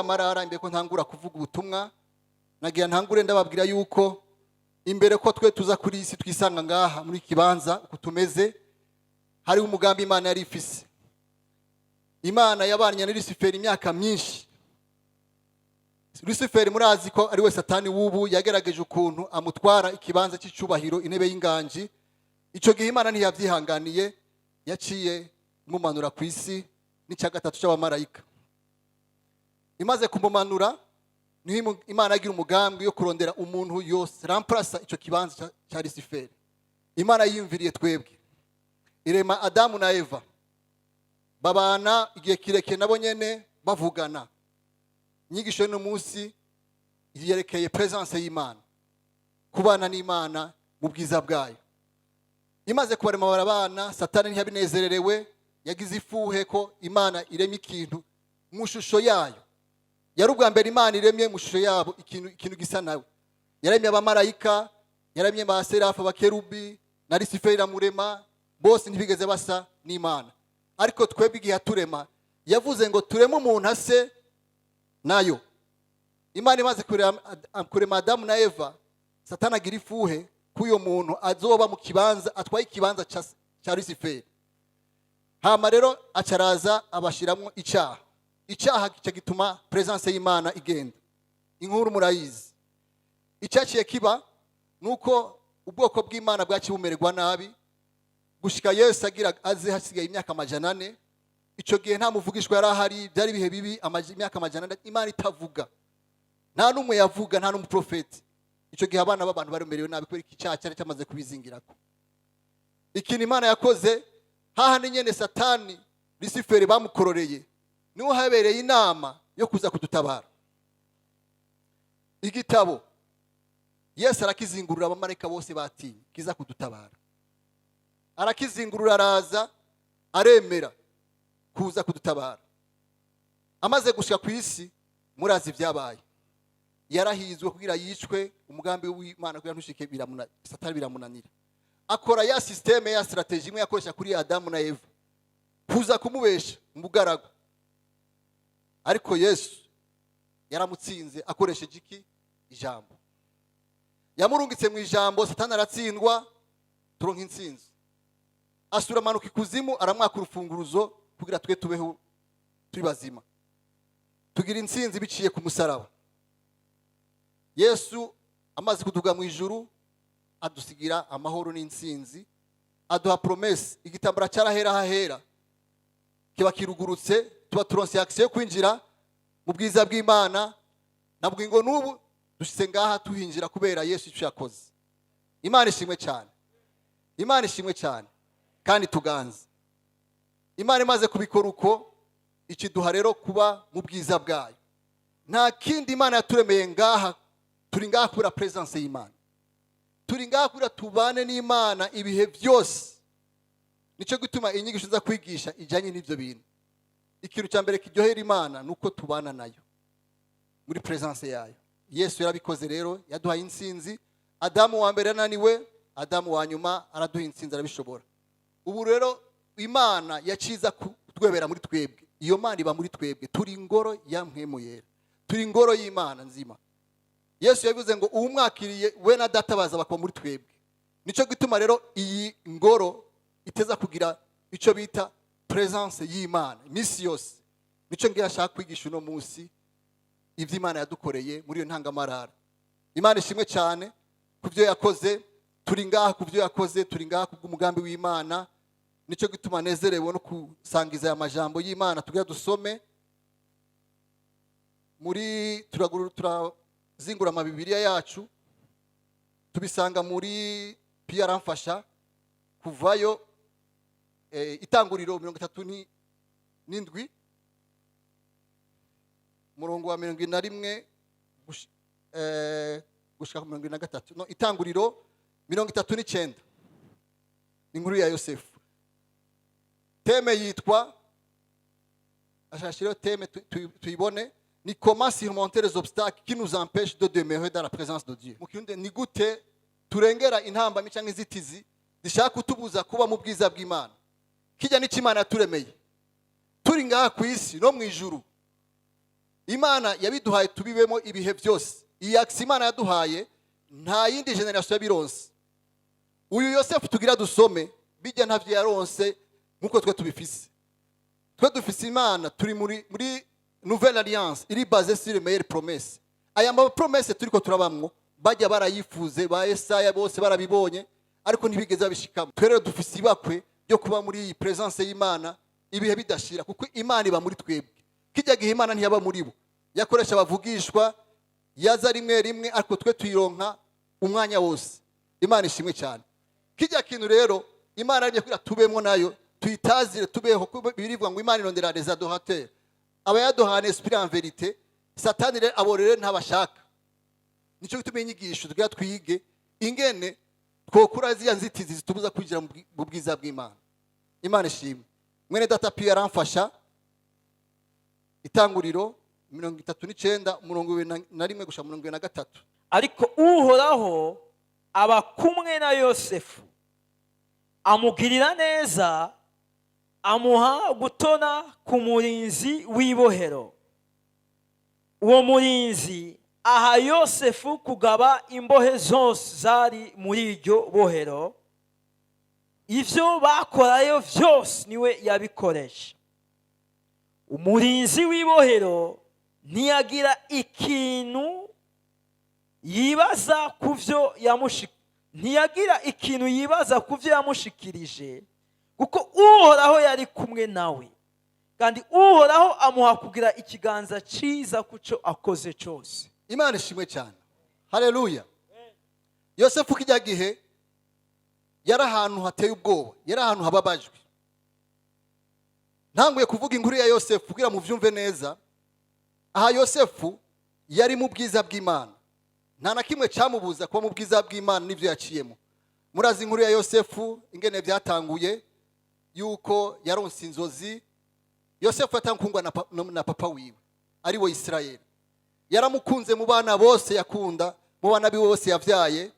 ntangamarara imbere ko ntangura kuvuga ubutumwa nagira ntangure ndababwira yuko imbere ko twe tuza kuri isi twisanga ngaha muri kibanza uko tumeze hari umugambi Imana yari ifise. Imana yabanye na Lucifer imyaka myinshi. Lucifer murazi ko ari we Satani wubu yagerageje ukuntu amutwara ikibanza cy'icubahiro intebe y'inganji. Ico gihe Imana ntiyavyihanganiye yaciye mumanura ku isi n'icya gatatu cy'abamarayika. Imaze kumumanura niho Imana agira umugambi yo kurondera umuntu yose remplace ico kibanza cya Lucifer. Imana yiyumviriye twebwe irema Adamu na Eva babana igihe kireke nabo nyene bavugana. Inyigisho no munsi yerekeye presence y'Imana, kubana n'Imana mu bwiza bwayo. Imaze kubarema barabana, Satani ntiyabinezererewe, yagize ifuhe ko Imana irema ikintu mu shusho yayo. Yari ubwa mbere Imana iremye mu shusho yabo ikintu gisa nawe. Yaremye abamarayika, yaremye ba serafa, abakerubi na Lucifer iramurema, bose ntibigeze basa n'Imana. Ariko twebwe igihe turema yavuze ngo tureme umuntu ase nayo. Imana imaze kurema Adamu na Eva, Satani agira ifuhe kuyo muntu azoba mu kibanza atwaye ikibanza cya Lucifer. Hama rero acaraza abashiramo icyaha. Icyaha kica gituma presence y'Imana igenda. Inkuru murayizi. Icyaciye kiba nuko ubwoko bw'Imana bwakibumererwa nabi gushika Yesu agira aze hasigaye imyaka 400. Ico gihe nta muvugishwa yari ahari, byari bihe bibi, imyaka 400 Imana itavuga. Nta numwe yavuga, nta n'umuprofeti. Ico gihe abana b'abantu baremerewe nabi kubera icyaha cyari cyamaze kubizingirako. Ikintu Imana yakoze hahandi nyene Satani Lucifer bamukororeye niho habereye inama yo kuza kudutabara. Igitabo Yesu arakizingurura abamarayika bose batinye kiza kudutabara. Arakizingurura araza aremera kuza kudutabara. Amaze gushika ku isi murazi byabaye. Yarahizwe kugira yicwe, umugambi w'Imana kugira ntushike Satani biramunanira. Akora ya systeme ya strategy imwe yakoresha kuri Adamu na Eva kuza kumubesha umugaragu. Ariko Yesu yaramutsinze akoresheje iki? Ijambo. Yamurungitse mu ijambo, Satani aratsindwa, turonka intsinzi. Asura manuka ikuzimu, aramwaka urufunguruzo kugira twe tubeho turi bazima. Tugira intsinzi biciye ku musaraba. Yesu amaze kuduga mu ijuru adusigira amahoro n'intsinzi, aduha promesse, igitambara cyarahera hahera kiba kirugurutse, tuba turonse action yo kwinjira mu bwiza bw'Imana. Nabwo ngo nubu dushitse ngaha tuhinjira kubera Yesu icyo yakoze. Imana ishimwe cyane. Imana ishimwe cyane kandi tuganze. Imana imaze kubikora uko ikiduha rero kuba mu bwiza bwayo. Nta kindi Imana yaturemeye ngaha, turi ngaha kubera presence y'Imana. Turi ngaha kubera tubane n'Imana ibihe byose. Nico gituma inyigisho za kwigisha ijanye n'ivyo bintu. Ikintu cya mbere kiryohera Imana nuko tubana nayo muri presence yayo. Yesu yarabikoze rero, yaduhaye intsinzi. Adamu wa mbere ananiwe, Adamu wa nyuma araduha intsinzi, arabishobora. Ubu rero Imana yaciza kutwebera muri twebwe. Iyo Mana iba muri twebwe, turi ingoro ya mpwemu yera, turi ingoro y'Imana nzima. Yesu yavuze ngo umwakiriye we na Data baza bakaba muri twebwe. Nico gituma rero iyi ngoro iteza kugira ico bita presence y'Imana misi yose. Nico ngira shaka kwigisha uno munsi ivyo Imana yadukoreye muri iyo ntangamarara. Imana ishimwe cyane kuvyo yakoze, turi ngaha kuvyo yakoze, turi ngaha kubw'umugambi w'Imana. Nico gituma nezerewe no kusangiza ya majambo y'Imana tugira dusome muri turazingura ama Bibiliya yacu, tubisanga muri Pia Ramfasha kuvayo itanguriro 37 murongo wa 71 gushika ku 73. No, itanguriro 39 inkuru ya Yosefu. Teme yitwa ashashiro teme tuyibone ni comment surmonter les obstacles qui nous empêchent de demeurer dans la présence de Dieu. Mukirundi ni gute turengera intambamyi cyangwa inzitizi zishaka kutubuza kuba mu bwiza bw'Imana. Kijya n'Imana yaturemeye turi ngaha ku isi no mu ijuru. Imana yabiduhaye tubibemo ibihe byose. Iyi akisi Imana yaduhaye nta yindi generation yabironse. Uyu Yosefu tugira dusome bijya ntavyo yaronse nkuko twe tubifise. Twe dufise Imana turi muri nouvelle alliance iri basée sur les meilleures promesses. Aya ma promesse turiko turabamwo bajya barayifuze ba Yesaya bose barabibonye ariko ntibigeze babishikamo. Twe rero dufise ibakwe byo kuba muri iyi presence y'Imana ibihe bidashira kuko Imana iba muri twebwe. Kijya gihe Imana ntiyaba muri bo yakoresha bavugishwa yaza rimwe rimwe ariko twe tuyironka umwanya wose. Imana ishimwe cyane. Kijya kintu rero Imana yagiye kwira tubemwo nayo tuyitazire tubeho kuko birivuga ngo Imana irondera les adorateurs. Aba yaduhana esprit en vérité. Satani rero aborere ntabashaka. Nico gituma inyigisho tugira twige ingene twokura ziya nzitizi zitubuza kwinjira mu bwiza bw'Imana. Imana ishimwe. Mwene data Pierre aramfasha itanguriro 39:21 gusha 23. Ariko uhoraho aba kumwe na Yosefu amugirira neza amuha gutona ku murinzi w'ibohero. Uwo murinzi aha Yosefu kugaba imbohe zose zari muri iryo bohero. Ivyo bakorayo vyose niwe yabikoresha. Umurinzi w'ibohero ntiyagira ikintu yibaza kuvyo yamushikirije kuko uhoraho yari kumwe nawe kandi uhoraho amuha kugira ikiganza ciza kuco akoze cyose. Imana ishimwe cyane. Haleluya. Yosefu kijya gihe yari ahantu hateye ubwoba, yari ahantu hababajwe. Ntanguye kuvuga inkuru ya Yosefu kugira mu vyumve neza. Aha Yosefu yari mu bwiza bw'Imana. Nta na kimwe cyamubuza kuba mu bwiza bw'Imana n'ivyo yaciyemo. Murazi inkuru ya Yosefu ingene byatanguye yuko yaronse inzozi. Yosefu atangungwa na papa wiwe ari wo Israeli. Yaramukunze mu bana bose yakunda, mu bana biwe bose yavyaye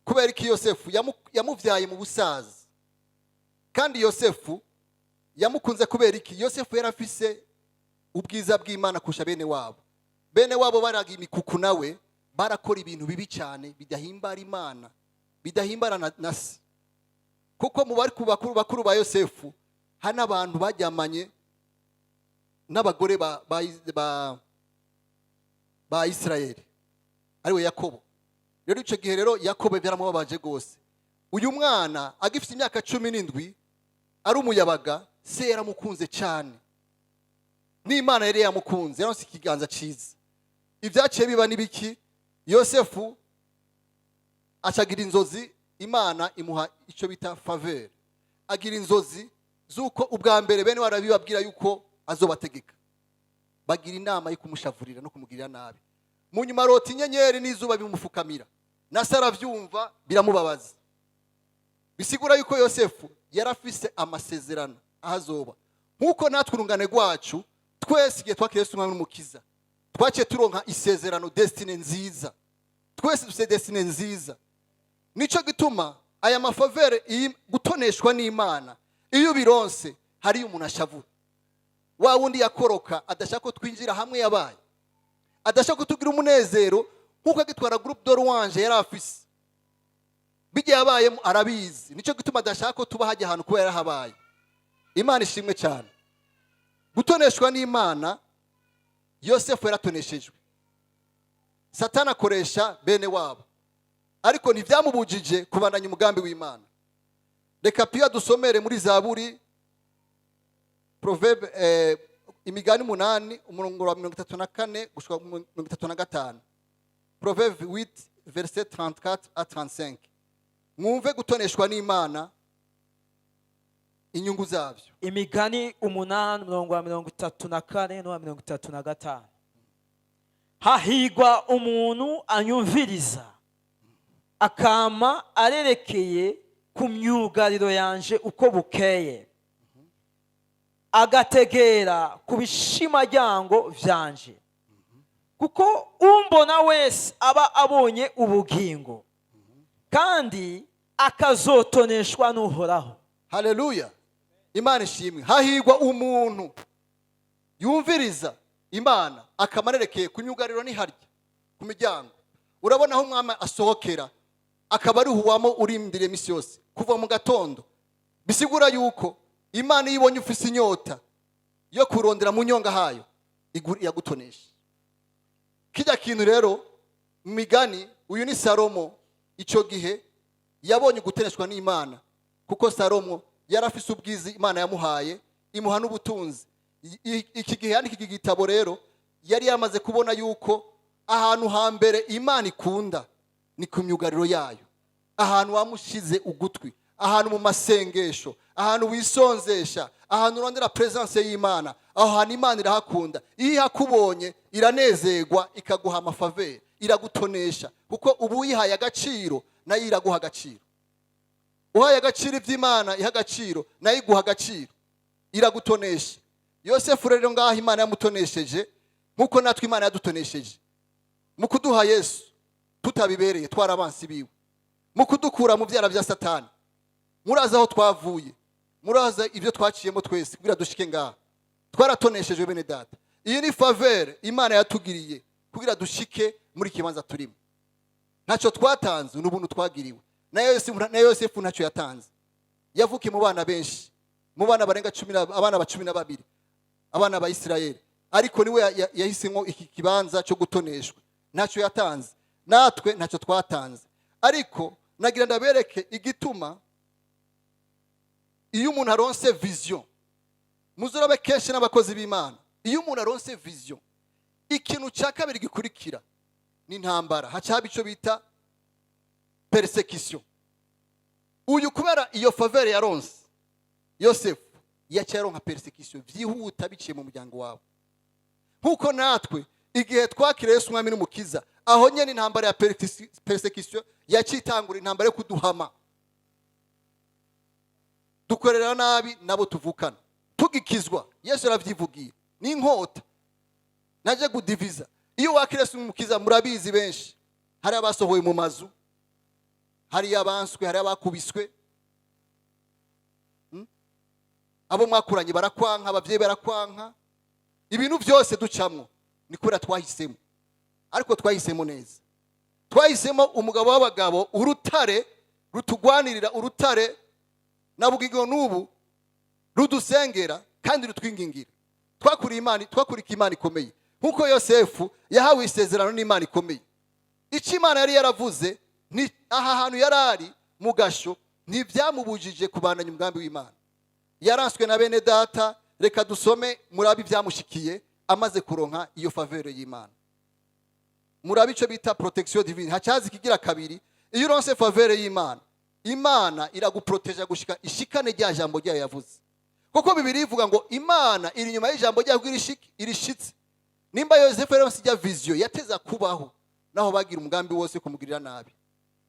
kubera iki Yosefu yamuvyaye mu busaza. Kandi Yosefu yamukunze kubera iki Yosefu yarafise ubwiza bw'Imana kusha bene wabo. Bene wabo baraga imikuku nawe barakora ibintu bibi cyane bidahimbara Imana, bidahimbara na se. Kuko mu bari bakuru ba Yosefu hana abantu bajyamanye n'abagore ba Israeli ariwe Yakobo. Rero ico gihe rero Yakobo byaramubabaje gose. Uyu mwana agifite imyaka 17 ari umuyabaga, se yaramukunze cyane. N'Imana yari yamukunze, yaronse ikiganza ciza. Ivyaciye biba nibiki? Yosefu acagira inzozi, Imana imuha ico bita faveur. Agira inzozi zuko ubwa mbere bene warabibabwira yuko azobategeka. Bagira inama yo kumushavurira no kumugirira nabi. Mu nyuma rota inyenyeri n'izuba bimumufukamira. Na Sara vyumva biramubabaza. Bisigura yuko Yosefu yarafise amasezerano ahazoba. Nkuko natwe urungane rwacu twese igihe twakiriye Yesu n'umukiza. Twaciye turonka isezerano, destiny nziza. Twese dufite destiny nziza. Nico gituma aya mafavere gutoneshwa n'Imana iyo bironse hari umuntu ashavura. Wa wundi yakoroka adashaka ko twinjira hamwe yabaye. Adashaka kutugira umunezero nkuko agitwara groupe de louange yari afise. Bijye yabayemo arabizi. Nico gituma adashaka ko tuba hajya ahantu kubera habaye. Imana ishimwe cyane. Gutoneshwa n'Imana Yosefu yaratoneshejwe. Satana akoresha bene wabo. Ariko ntivyamubujije kubandanya umugambi w'Imana. Reka pia dusomere muri Zaburi Proverbe imigani 8 umurongo wa 34 gushika 35. Proverbe 8 verset 34 à 35. Mwumve gutoneshwa n'Imana inyungu zavyo. Imigani 8 umurongo wa 34 no wa 35. Hahigwa umuntu anyumviriza akama arerekeye ku myugariro yanje uko bukeye, agategera ku bishimajyango vyanje, kuko umbona wese aba abonye ubugingo kandi akazotoneshwa n'Uhoraho. Haleluya. Imana ishimwe. Hahigwa umuntu yumviriza imana akamanerekeye ku myugariro ntiharya ku miryango urabona aho umwami asohokera akaba ari uwamo urindiriye iminsi yose kuva mu gatondo bisigura yuko imana iyo ibonye ufise inyota yo kurondera mu nyonga hayo yagutonesha kijya kintu rero mu migani uyu ni Salomo icyo gihe yabonye guteneshwa n'Imana kuko Salomo yarafise ubwizi Imana yamuhaye imuha n'ubutunzi iki gihe yandika iki gitabo rero yari yamaze kubona yuko ahantu hambere Imana ikunda ni ku myugariro yayo ahantu wamushize ugutwi ahantu mu masengesho ahantu wisonzesha ahantu urondera presence y'Imana aho hantu Imana irahakunda iyo hakubonye iranezerwa ikaguha amafavere iragutonesha kuko ubu uyihaye agaciro nayo iraguha agaciro uhaye agaciro iby'Imana iha agaciro nayo iguha agaciro iragutonesha Yosefu rero ngaho Imana yamutonesheje nkuko natwe Imana yadutonesheje mu kuduha Yesu tutabibereye twarabansi biwe mu kudukura mu byara bya Satani muraza aho twavuye muraza ibyo twaciyemo twese kugira dushike ngaha twaratoneshejwe bene data iyi ni faveur Imana yatugiriye kugira dushike muri kibanza turimo ntacyo twatanze n'ubuntu twagiriwe na Yosefu ntacyo yatanze yavukiye mu bana benshi mu bana barenga 10 abana ba 12 abana ba Isirayeli ariko niwe yahisemo iki kibanza cyo gutoneshwa ntacyo yatanze natwe ntacyo twatanze ariko nagira ndabereke igituma iyo umuntu aronse vision muzurabe kenshi n'abakozi b'Imana iyo umuntu aronse vision ikintu cya kabiri gikurikira ni intambara hacaba icyo bita persecution uyu kubera iyo faveur yaronse Yosefu yacaronka persecution vyihuta biciye mu muryango wawe nkuko natwe igihe twakiriye Yesu umwami n'umukiza aho nyene intambara ya persecution yacitangura intambara yo kuduhama dukorera nabi nabo tuvukana tugikizwa Yesu yaravyivugiye ni inkota naje gudiviza iyo wakiriye Yesu umukiza murabizi benshi hari abasohoye mu mazu hari abanswe hari abakubiswe abo mwakuranye barakwanka abavyeyi barakwanka ibintu byose ducamwo ni kura twahisemo ariko twahisemo neza twahisemo umugabo w'abagabo urutare rutugwanirira urutare nabugigo nubu rudusengera kandi rutwingingira twakurika Imana ikomeye nkuko Yosefu yahawe isezerano n'Imana ikomeye icyo Imana yari yaravuze ni aha hantu yarari mu gasho ntibyamubujije kubandanya umugambi w'Imana yaranswe na bene data reka dusome murabi byamushikiye amaze kuronka iyo faveur y'Imana murabi ico bita protection divine hacazi kigira kabiri iyo uronse faveur y'Imana Imana iraguproteja gushika ishikane rya jambo ryayo yavuze kuko Bibiri ivuga ngo Imana iri nyuma y'ijambo ryayo irishitse nimba Yosefu rero sijya vision yateza kubaho naho bagira umugambi wose kumugirira nabi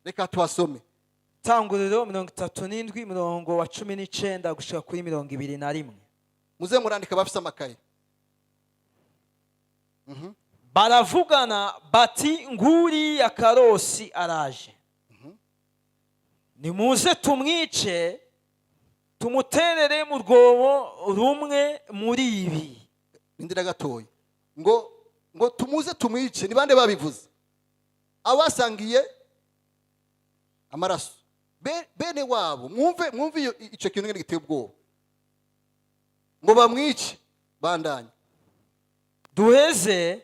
reka twasome Tanguriro 37 murongo wa 19 gushika kuri 21 muze murandika bafise amakaye baravugana bati nguri ya karosi araje nimuze tumwice tumuterere mu rwobo rumwe muri ibi indira gatoyi ngo tumuze tumwice ni bande babivuze abasangiye amaraso bene wabo mwumve ico kintu ngene giteye ubwoba ngo bamwice bandanye duheze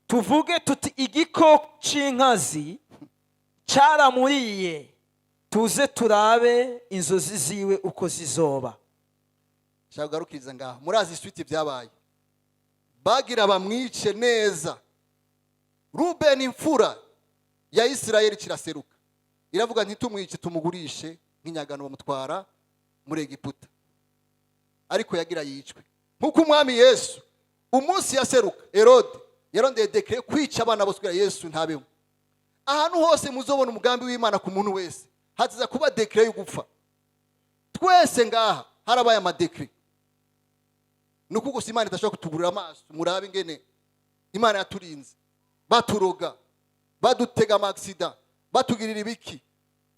tuvuge tuti igikoko c'inkazi caramuriye tuze turabe inzozi ziwe uko zizoba shagarukiriza ngaho murazi switi byabaye bagira bamwice neza Ruben imfura ya Isirayeli kiraseruka iravuga ntitumwice tumugurishe nk'inyagano bamutwara muri Egiputa ariko yagira yicwe nkuko umwami Yesu umunsi yaseruka Herode yarondeye dekret kwica abana bose kugira Yesu ntabeho ahantu hose muzobona umugambi w'Imana ku muntu wese haziza kuba dekret yo gupfa twese ngaha harabaye amadekret nuko gusa Imana itashobora kutugurira amaso murabe ingene Imana yaturinze baturoga badutega amaksida batugirira ibiki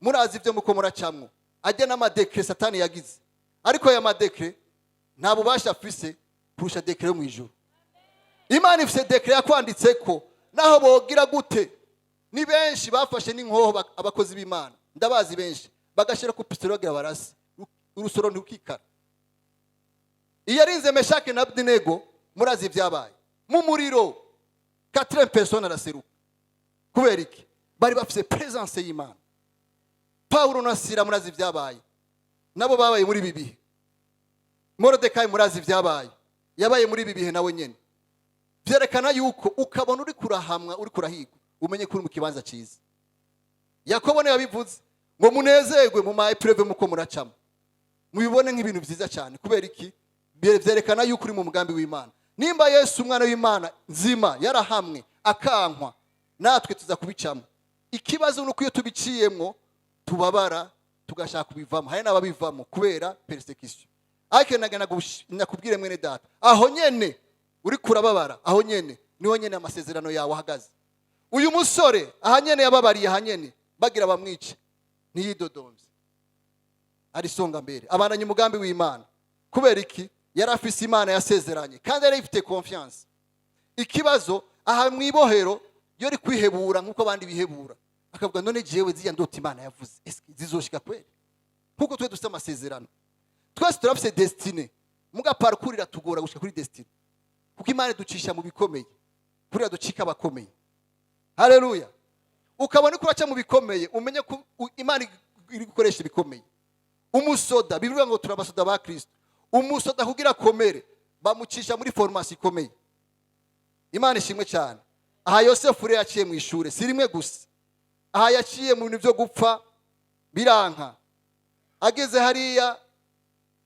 murazi ivyo muko muracamwo ajya n'amadekret Satani yagize ariko aya madekret nta bubasha afise kurusha dekret mu ijuru Imana ifite dekre yakwanditseko naho bogira gute. Ni benshi bafashe n'inkoho abakozi b'Imana, ndabazi benshi bagashira ku pistologira barasi urusoro ntukikara. Iyo arinze Meshake na Abednego murazi ibyabaye mu muriro 4 personnes araseruka. Kubera iki? Bari bafite presence y'Imana. Paulo na Sila murazi ibyabaye, nabo babaye muri bibihe. Mordecai murazi ibyabaye, yabaye muri bibihe nawe nyene. Byerekana yuko ukabona uri kurahamwa, uri kurahigwa, umenye kuri mu kibanza cyiza. Yakobo ne yabivuze ngo munezerwe mu maepreve muko muracamo, mubibone nk'ibintu byiza cyane. Kubera iki? Byerekana yuko uri mu mugambi w'Imana. Nimba Yesu umwana w'Imana nzima yarahamwe akankwa, natwe tuza kubicamo. Ikibazo nuko iyo tubiciyemo tubabara tugashaka kubivamo. Hari n'ababivamo kubera persecution. Ariko nakubwire mwene data, aho nyene uri kurababara, aho nyene niho nyene amasezerano yawe ahagaze. Uyu musore aha nyene yababariye, aha nyene bagira bamwice ntiyidodomvye, ari songa mbere abananye umugambi w'Imana. Kubera iki? Yari afise Imana yasezeranye kandi yari ifite confiance. Ikibazo aha mwibohero yori kwihebura nkuko abandi bihebura, akavuga none jewe ziya ndota Imana yavuze eske zizoshika kweli? Kuko twe dufite amasezerano, twese turafise destiny, muga parcours tugora gushika kuri destiny. Kuko Imana ducisha mu bikomeye kuri ducika abakomeye. Haleluya. Ukabona ko uraca mu bikomeye umenye ko Imana iri gukoresha ibikomeye. Umusoda bivuga ngo turabasoda ba Kristo, umusoda kugira komere bamucisha muri formation ikomeye. Imana ishimwe cyane. Aha Yosefu rero yaciye mu ishure si rimwe gusa, aha yaciye mu bintu byo gupfa biranka. Ageze hariya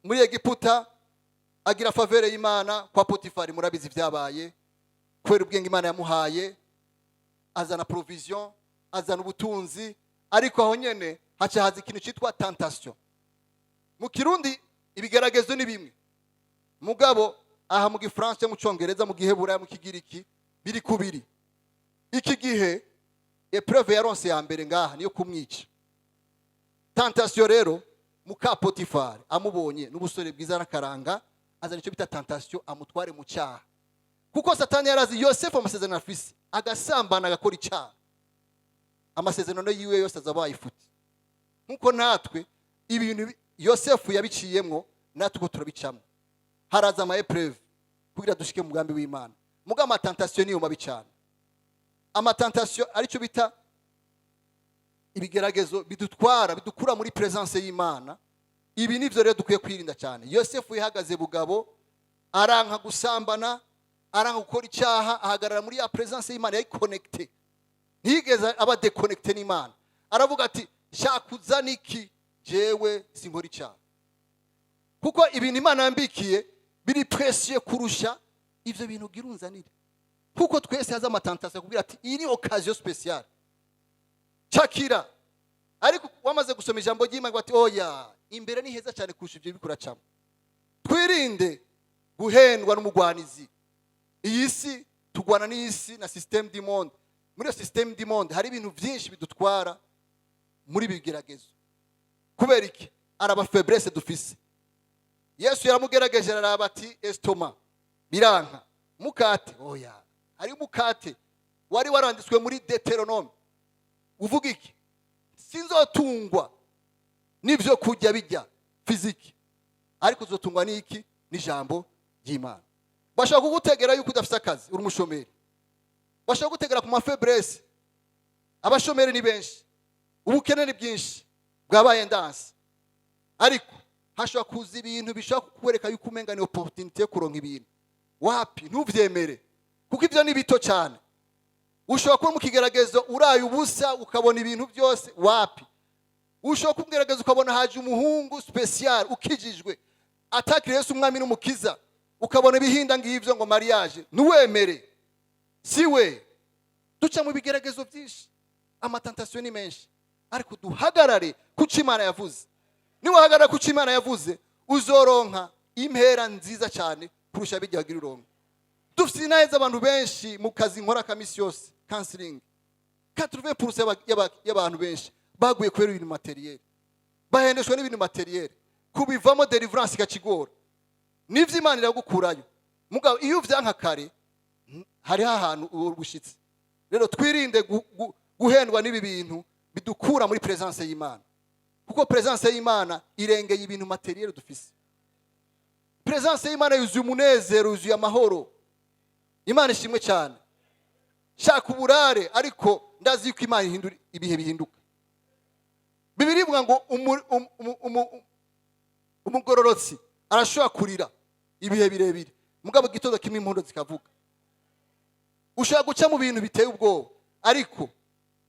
muri Egiputa agira favere y'Imana kwa Potifari, murabizi byabaye. Kwera ubwenge Imana yamuhaye, azana provision, azana ubutunzi. Ariko aho nyene haca haza ikintu cyitwa tentation. Mu Kirundi ibigeragezo ni bimwe, mugabo aha mu Gifransa, mu Cyongereza, mu Giheburayo, mu Kigiriki biri kubiri. Iki gihe epreuve yaronse ya mbere ngaha niyo kumwica. Tentation rero muka Potifari amubonye n'ubusore bwiza n'akaranga, azana icyo bita tentation amutware mu cyaha. Kuko Satani yarazi Yosefu amasezerano afise, agasambana agakora icyaha, amasezerano yiwe yose azabaye ifuti. Nkuko natwe ibintu Yosefu yabiciyemo natwe turabicamo. Haraza ama epreuve kugira dushike mu mugambi w'Imana. Muga ama tentation niyo mabicana. Ama tentation ari cyo bita ibigeragezo bidutwara bidukura muri presence y'Imana. Ibi nivyo rero dukwiye kwirinda cyane. Yosefu yahagaze bugabo, aranka gusambana, aranka gukora icyaha, ahagarara muri ya presence y'Imana, yari connected. Ntigeze aba deconnected n'Imana. Aravuga ati shakuza niki jewe sinkora icyaha. Kuko ibintu Imana yambikiye biri precieux kurusha ivyo bintu girunzanire. Kuko twese haza amatantation kugira ati iyi ni occasion spéciale. Chakira. Ariko wamaze gusoma ijambo ry'Imana ati oya, imbere ni heza cyane kurusha ivyo bikuracamo. Twirinde guhendwa n'umugwanizi. Iyi si tugwana n'isi na système du monde. Muri système du monde hari ibintu byinshi bidutwara muri bigeragezo. Kubera iki? Araba faiblesse dufise. Yesu yaramugerageje araba ati estoma biranka mukate, oya hari mukate wari waranditswe muri Deuteronome uvuga iki? Sinzotungwa nivyo kujya bijya fiziki, ariko uzotungwa niki? N'ijambo ry'Imana. Bashaka kugutegera yuko udafite akazi uri umushomeri, bashaka kugutegera ku mafaiblesse. Abashomeri ni benshi, ubukene ni bwinshi bwabaye ndanse, ariko hashobora kuza ibintu bishaka kukwereka yuko umenga ni opportunity yo kuronka ibintu. Wapi? Ntuvyemere, kuko ivyo ni bito cyane. Ushobora kuba mu kigeragezo uraye ubusa ukabona ibintu byose. Wapi? Ushobora kugerageza ukabona haje umuhungu special ukijijwe atakire Yesu umwami n'umukiza, ukabona bihinda ngivyo ngo mariage. Nuwemere, siwe. Duca mu bigeragezo byinshi, amatentation ni menshi, ariko duhagarare kuko Imana yavuze. Niwahagarara kuko Imana yavuze uzoronka impera nziza cyane kurusha bijyagira uronka. Dufite neza abantu benshi mu kazi nkora kamisi yose counseling, 80% y'abantu benshi baguye kubera ibintu materiel, bahendeshwe n'ibintu materiel, kubivamo deliverance ikakigora. Nivyo Imana iragukurayo. Mugabo iyo uvyanka kare hariho ahantu ubushitsi. Rero twirinde guhendwa n'ibi bintu bidukura muri presence y'Imana, kuko presence y'Imana irengeye ibintu materiel dufise. Presence y'Imana yuzuye umunezero, yuzuye amahoro. Imana ishimwe cyane. Shaka uburare, ariko ndazi yuko Imana ihindura ibihe bihinduka. Bibiri ivuga ngo umugororotsi arashobora kurira ibihe birebire, mugabo gitondo kimwe impundu zikavuga. Ushaka guca mu bintu biteye ubwoba, ariko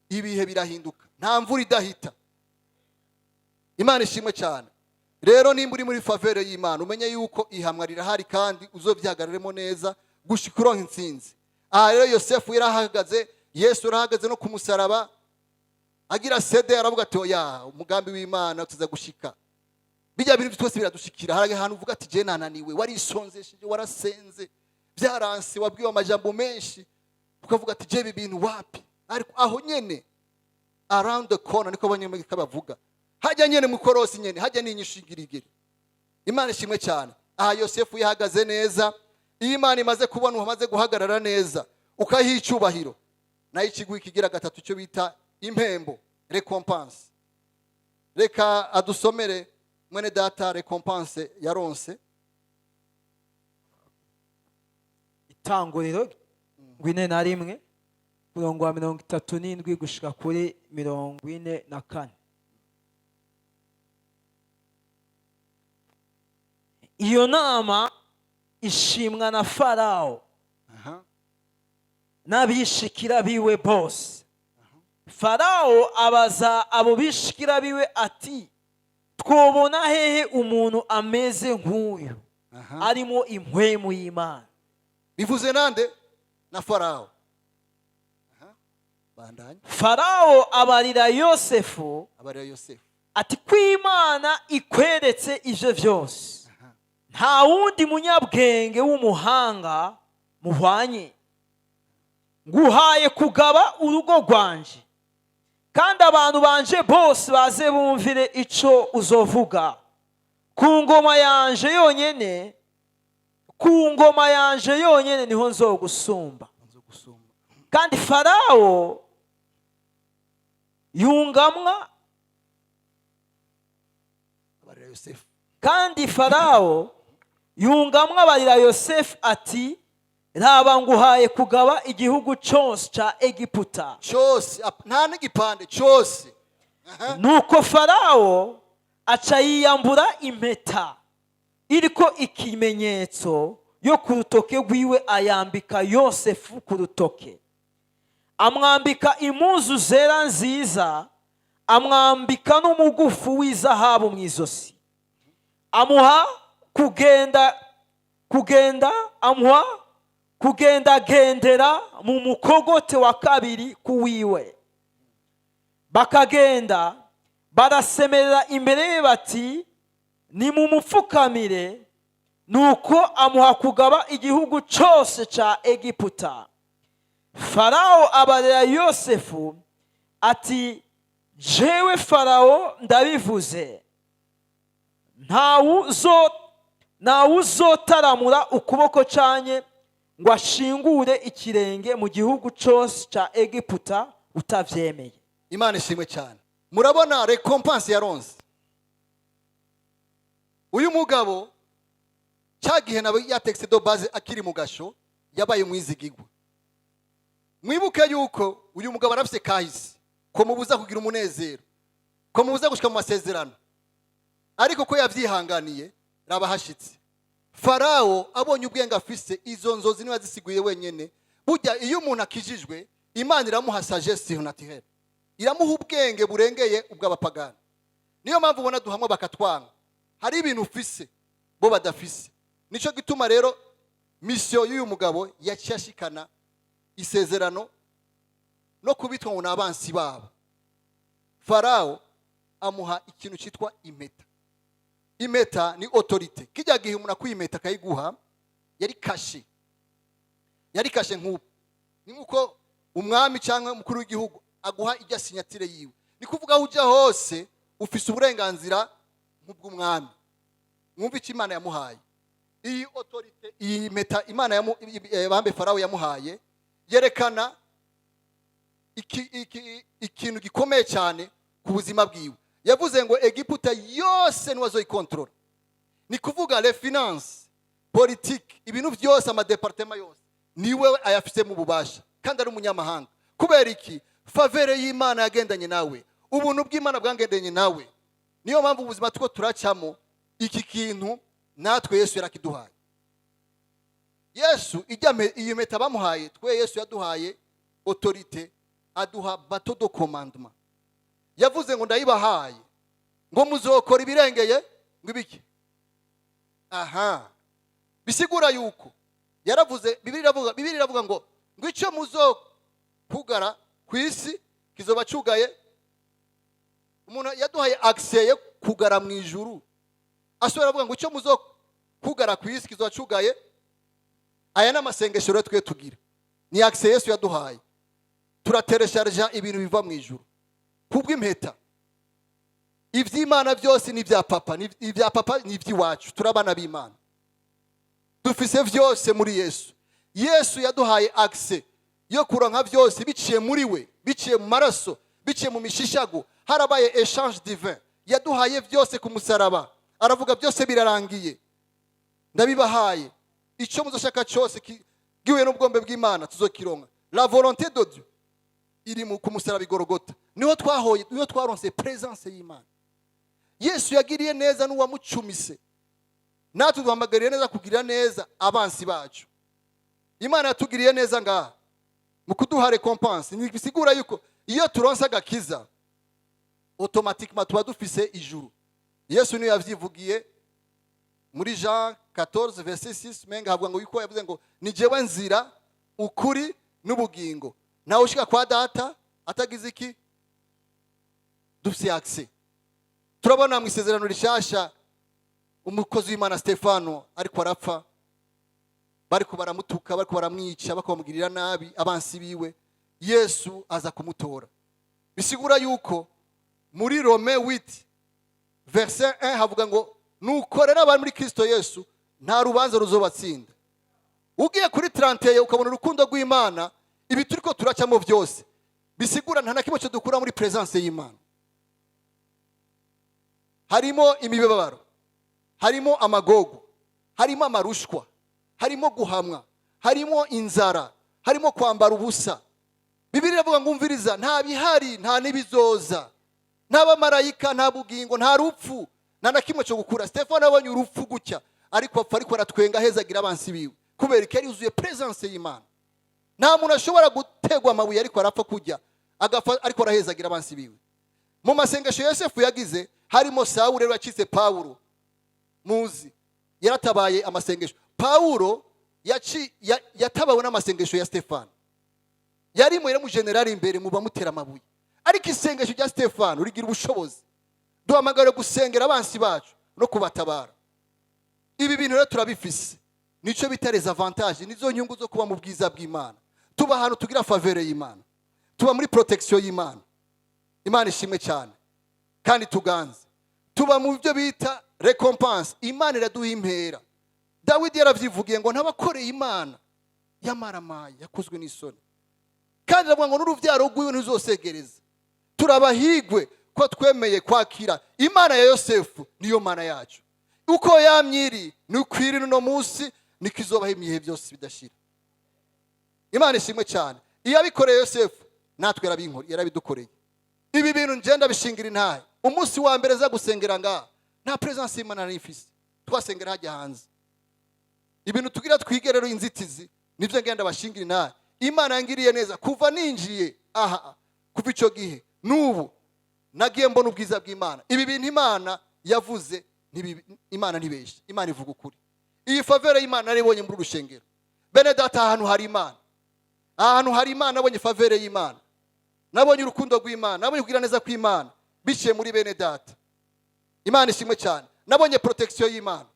ibihe birahinduka, nta mvura idahita. Imana ishimwe cyane. Rero nimba uri muri favere y'Imana, umenye yuko ihamwa rirahari kandi uzovyagararemo neza gushika uronka intsinzi. Aha rero Yosefu yarahagaze, Yesu yarahagaze no kumusaraba, agira sede aravuga ati oya, umugambi w'Imana tuza gushika. Bijya bintu twese biradushikira. Harage hantu uvuga ati je nananiwe, warisonzesheje, warasenze, byaranse, wabwiwe amajambo menshi, ukavuga ati je ibintu wapi. Ariko aho nyene around the corner niko abanyamagika bavuga, hajya nyene mu korosi nyene, hajya n'inyishingirigiri. Imana ishimwe cyane. Aha Yosefu yahagaze neza. Iyo Imana imaze kubona umaze guhagarara neza, ukahiha icyubahiro, nayo ikiguha ikigira gatatu cyo bita impembo, recompense. Reka adusomere mwene data recompense yaronse. Itanguriro 41 murongo wa 37 gushika kuri 44. Iyo nama ishimwa na Farao n'abishikira biwe bose. Farao abaza abo bishikira biwe ati, twobona hehe umuntu ameze nk'uyu arimo impwemu y'Imana? Bivuze nande? Na Farao. Bandanye. Farao abarira Yosefu ati, kw'Imana ikweretse ivyo vyose, nta wundi munyabwenge w'umuhanga muhwanye. Nguhaye kugaba urugo rwanje, kandi abantu banje bose baze bumvire ico uzovuga. Ku ngoma yanje yonyene niho nzogusumba. Kandi Farao yungamwa abarira Yosefu ati, raba nguhaye kugaba igihugu cyose ca Egiputa. Cyose, nta n'igipande cyose. Nuko Farao aca yiyambura impeta iriko ikimenyetso yo ku rutoke rwiwe, ayambika Yosefu ku rutoke, amwambika impuzu zera nziza, amwambika n'umugufu w'izahabu mu izosi, amuha kugendagendera mu mukogote wa kabiri kuwiwe. Bakagenda barasemerera imbere ye bati, nimumupfukamire. Nuko amuha kugaba igihugu cyose ca Egiputa. Farao abarira Yosefu ati, jewe Farao ndabivuze, ntawuzotaramura ukuboko canye ngo ashingure ikirenge mu gihugu cyose ca Egiputa utavyemeye. Imana ishimwe cyane. Murabona recompense yaronse. Uyu mugabo cyagihe nawe ya texte de base akiri mu gasho yabaye mwizigigwa. Mwibuke yuko uyu mugabo arafise kahise ko mubuza kugira umunezero, ko mubuza gushika mu masezerano, ariko ko yavyihanganiye raba hashitse. Farao abonye ubwenge afise, izo nzozi niba zisiguye wenyene. Burya iyo umuntu akijijwe, Imana iramuha sagesse naturelle, iramuha ubwenge burengeye ubw'abapagani. Niyo mpamvu ubona duhamwe bakatwanga, hari ibintu ufise bo badafise. Nico gituma rero mission y'uyu mugabo yashashikana isezerano no kubitwa ngo nabansi babo. Farao amuha ikintu cyitwa impeta. Impeta ni autorité. Kijya gihe umuntu akwimeta kayiguha yari kashe nk'ubu. Ni nkuko umwami cyangwa umukuru w'igihugu aguha ijya sinyatire yiwe. Ni kuvuga aho ujya hose ufise uburenganzira nk'ubw'umwami. Mwumva icyo Imana yamuhaye. iyi autorite, iyi meta Imana bambe Farawo yamuhaye yerekana ikintu gikomeye cyane ku buzima bwiwe. Yavuze ngo Egiputa yose niwazoyikontrola, ni kuvuga les finances, politique, ibintu byose, amadepartement yose niwe ayafite mu bubasha, kandi ari umunyamahanga. Kubera iki? Favere y'Imana yagendanye nawe, ubuntu bw'Imana bwangendanye nawe. Niyo mpamvu ubuzima two turacamo iki kintu natwe Yesu yarakiduhaye. Yesu iyo meta bamuhaye, twe Yesu yaduhaye autorite, aduha bateau de commandement. Yavuze ngo ndayibahaye ngo muzokora ibirengeye ngo ibiki. Aha, bisigura yuko yaravuze, Bibiri iravuga ngo icyo muzokugara ku isi kizoba cugaye. Umuntu yaduhaye accès yo kugara mu ijuru, asubira avuga ngo icyo muzokugara ku isi kizoba cugaye. Aya n'amasengesho rero twe tugira, ni accès Yesu yaduhaye. Turateresharja ibintu biva mu ijuru kubw'impeta. Ivy'Imana byose ni bya papa, ni ibya papa, ni iby'iwacu, turabana b'Imana. Dufise vyose muri Yesu. Yesu yaduhaye accès yo kuronka byose biciye muri we, biciye mu maraso, biciye mu mishishago. Harabaye échange divin, yaduhaye byose ku musaraba. Aravuga byose birarangiye, ndabibahaye. Icyo muzoshaka cyose giwe n'ubwombe bw'Imana tuzokironka. La volonté de Dieu iri mu kumusaraba igorogota. Niho twaronse presence y'Imana. Yesu yagiriye neza n'uwamucumise, natwe duhamagariye neza kugira neza abansi bacu. Imana yatugiriye neza ngaha mu kuduha recompense. Ni bisigura yuko iyo turonse agakiza automatiquement tuba dufise ijuru. Yesu niyo yavyivugiye muri Jean 14 verset 6, menga havuga ngo yuko yavuze ngo ni jewe nzira, ukuri n'ubugingo, nawe ushika kwa data atagize iki. Dufise accès. Turabona mu isezerano rishasha umukozi w'Imana Stefano ariko arapfa, bariko baramutuka, bariko baramwica, bakamugirira nabi abansi biwe. Yesu aza kumutora. Bisigura yuko muri Rome 8 verset 1 havuga ngo nukorera abantu muri Kristo Yesu nta rubanza ruzobatsinda. Ugiye kuri 31 ukabona urukundo rw'Imana, ibi turiko turacamo byose bisigura nta nakimwe cyo dukura muri presence y'Imana. Harimo imibabaro, harimo amagogo, harimo amarushwa, harimo guhamwa, harimo inzara, harimo kwambara ubusa. Bibiri iravuga ngo umviriza, nta bihari, nta nibizoza, nta bamarayika, nta bugingo, nta rupfu, nta nakimwe cyo gukura. Stefano abonye urupfu gutya, ariko apfa ariko aratwenga hezagira abansi biwe, kubera ko yuzuye presence y'Imana. Nta muntu ashobora gutegwa amabuye ariko arapfa kujya agafa ariko arahezagira abansi biwe. Mu masengesho Yosefu yagize harimo Sawuli rero yacitse Paulo, muzi yaratabaye amasengesho. Paulo yatabawe n'amasengesho ya Stefano, yarimo mu generali imbere mu bamutera amabuye, ariko isengesho rya Stefano rigira ubushobozi. Duhamagara gusengera abansi bacu no kubatabara. Ibi bintu rero turabifise, nico bitereza avantage, nizo nyungu zo kuba mu bwiza bw'Imana. Tuba hano tugira faveur y'Imana, tuba muri protection y'Imana. Imana ishimwe cyane kandi tuganze. Tuba mu byo bita recompense, Imana iraduha impera. Dawidi yaravyivugiye ngo ntabakoreye Imana yamaramaye yakozwe n'isoni, kandi aravuga ngo n'uruvyaro rw'iwe ntuzosegereza. Turabahigwe ko twemeye kwakira Imana ya Yosefu, niyo Mana yacu. Uko yamyiri nukwiri no munsi nikizobaho imihe byose bidashira. Imana ishimwe cyane. Iyo abikoreye Yosefu natwe yarabidukoreye. Ibi bintu ngenda bishingira intahe. Umunsi wa mbere za gusengera ngaha nta presence y'Imana n'ifisi, twasengera hajya hanze. Ibintu tugira twige rero inzitizi nivyo ngenda bashingira intahe. Imana yangiriye neza kuva ninjiye aha, kuva ico gihe nubu nagiye mbona ubwiza bw'Imana. Ibi bintu Imana yavuze Imana ntibeshe, Imana ivuga ukuri. Iyi faveur y'Imana naribonye muri rushengero. Bene data, ahantu hari Imana, ahantu hari Imana nabonye faveur y'Imana, nabonye urukundo rw'Imana, nabonye kugira neza kw'Imana biciye muri bene data. Imana ishimwe cyane. Nabonye protection y'Imana.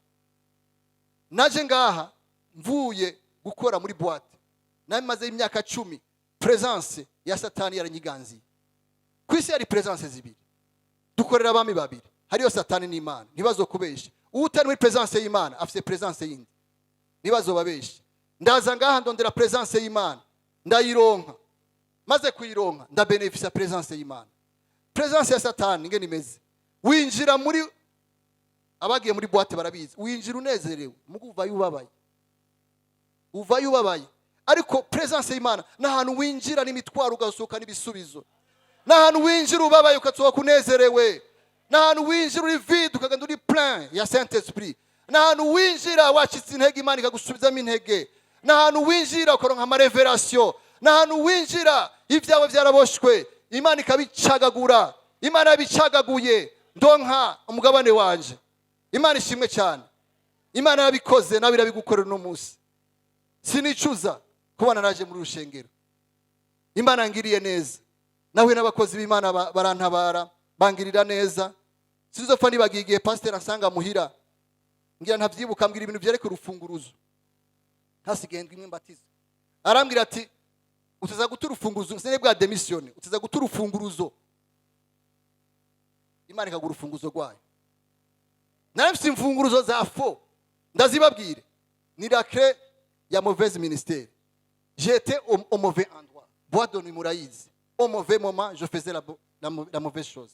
Naje ngaha mvuye gukora muri boîte, namaze imyaka 10 presence ya Satani yaranyiganziye. Kwisi yari presence zibiri, dukorera abami babiri, hariyo Satani n'Imana. Ntibazo kubesha, utari muri presence y'Imana afite presence yindi. ntibazobabeshe. Ndaza ngaha ndondera presence y'Imana, ndayironka, maze kuyironka ndabenefisa presence y'Imana. Presence ya Satani ngene imeze, winjira muri, abagiye muri boîte barabizi, winjira unezerewe muguva yubabaye, uva yubabaye. Ariko presence y'Imana n'ahantu winjira n'imitwaro ugasohoka n'ibisubizo, n'ahantu winjira ubabaye ukatsohoka kunezerewe, n'ahantu winjira uri vide ukagenda uri plein ya Saint Esprit, n'ahantu winjira wacitse intege Imana ikagusubizamo intege, n'ahantu winjira ukoronka ama revelation, n'ahantu winjira ibyawe byaraboshwe Imana ikabicagagura. Imana yabicagaguye ndonka umugabane wanje. Imana ishimwe cyane. Imana yabikoze nawe irabigukorera no munsi. Sinicuza kubana naje muri rushengero. Imana ngiriye neza. Nawe n'abakozi b'Imana barantabara, bangirira neza. Sizopfa nibagiye pastor asanga muhira. Ngira ntavyibuka mbwira ibintu byereka urufunguruzo. Hasigendwe imwe mbatiza. Arambwira ati utaza gutura urufunguruzo, sene bwa demission, utaza gutura urufunguruzo. Imana ikagura urufunguzo rwayo. Narafite imfunguruzo za fo. Ndazibabwire. Ni la clé ya mauvaise ministère. J'étais au mauvais endroit. Boîte de nuit murayizi. Au mauvais moment, je faisais la mauvaise chose.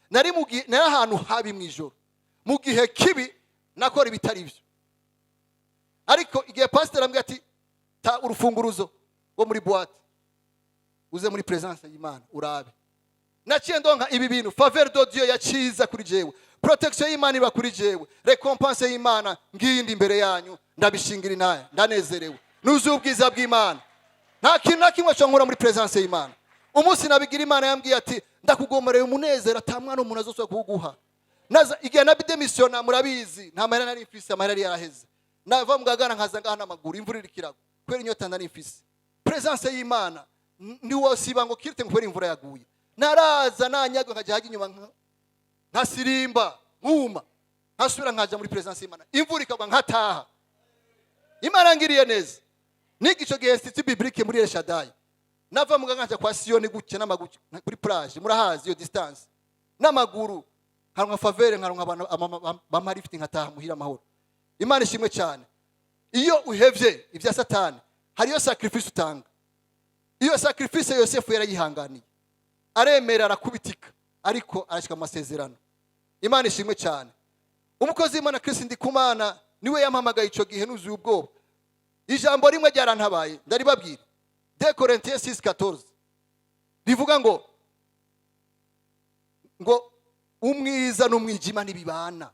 Nari ahantu habi mwijoro. Mu gihe kibi nakora ibitari byo. Ariko igihe pastor ambwira ati ta urufunguruzo wo muri boîte, uze muri presence y'Imana urabe. Naciye ndonka ibi bintu, faveur de Dieu yaciza kuri jewe, protection y'Imana iba kuri jewe, récompense y'Imana ngindi imbere yanyu, ndabishingira inaye, ndanezerewe. Nuzi ubwiza bw'Imana. Nta kintu na kimwe cyo nkura muri presence y'Imana. Umunsi nabigira Imana yambwiye ati ndakugomoreye umunezero atamwana umuntu azoswa kuguha. Naza igihe nabidemisiona murabizi, nta mahera nari mfise, amahera yari yaraheze. Nava mugagana nkaza ngaha n'amaguru, imvura irikirago. Kwera inyota nari mfise. Presence y'Imana ni wosiba ngo kirite kwera imvura yaguye. Naraza nanyagwe nkaje haje inyuma nkasirimba nkuma, nkasubira nkaja muri presence y'Imana. Imvura ikagwa nkataha. Imana ngiriye neza. Nigico gihe institut biblique muri El Shaddai. Nava muganga kwa Sioni gutya n'amaguke kuri plage, murahazi iyo distance. N'amaguru haronka faveur nkaronka abantu bamarifiti nkataha muhira amahoro. Imana ishimwe cyane. Iyo uhevye ibya Satani, hariyo sacrifice utanga. Iyo sacrifice Yosefu yarayihanganiye. Aremera arakubitika, ariko arashika amasezerano. Imana ishimwe cyane. Umukozi w'Imana Kristo Ndikumana niwe yampamagaye ico gihe nuzuye ubwoba. Ijambo rimwe ryarantabaye, ndaribabwira. 2 Corinthiens 6:14. Rivuga ngo umwiza n'umwijima nibibana.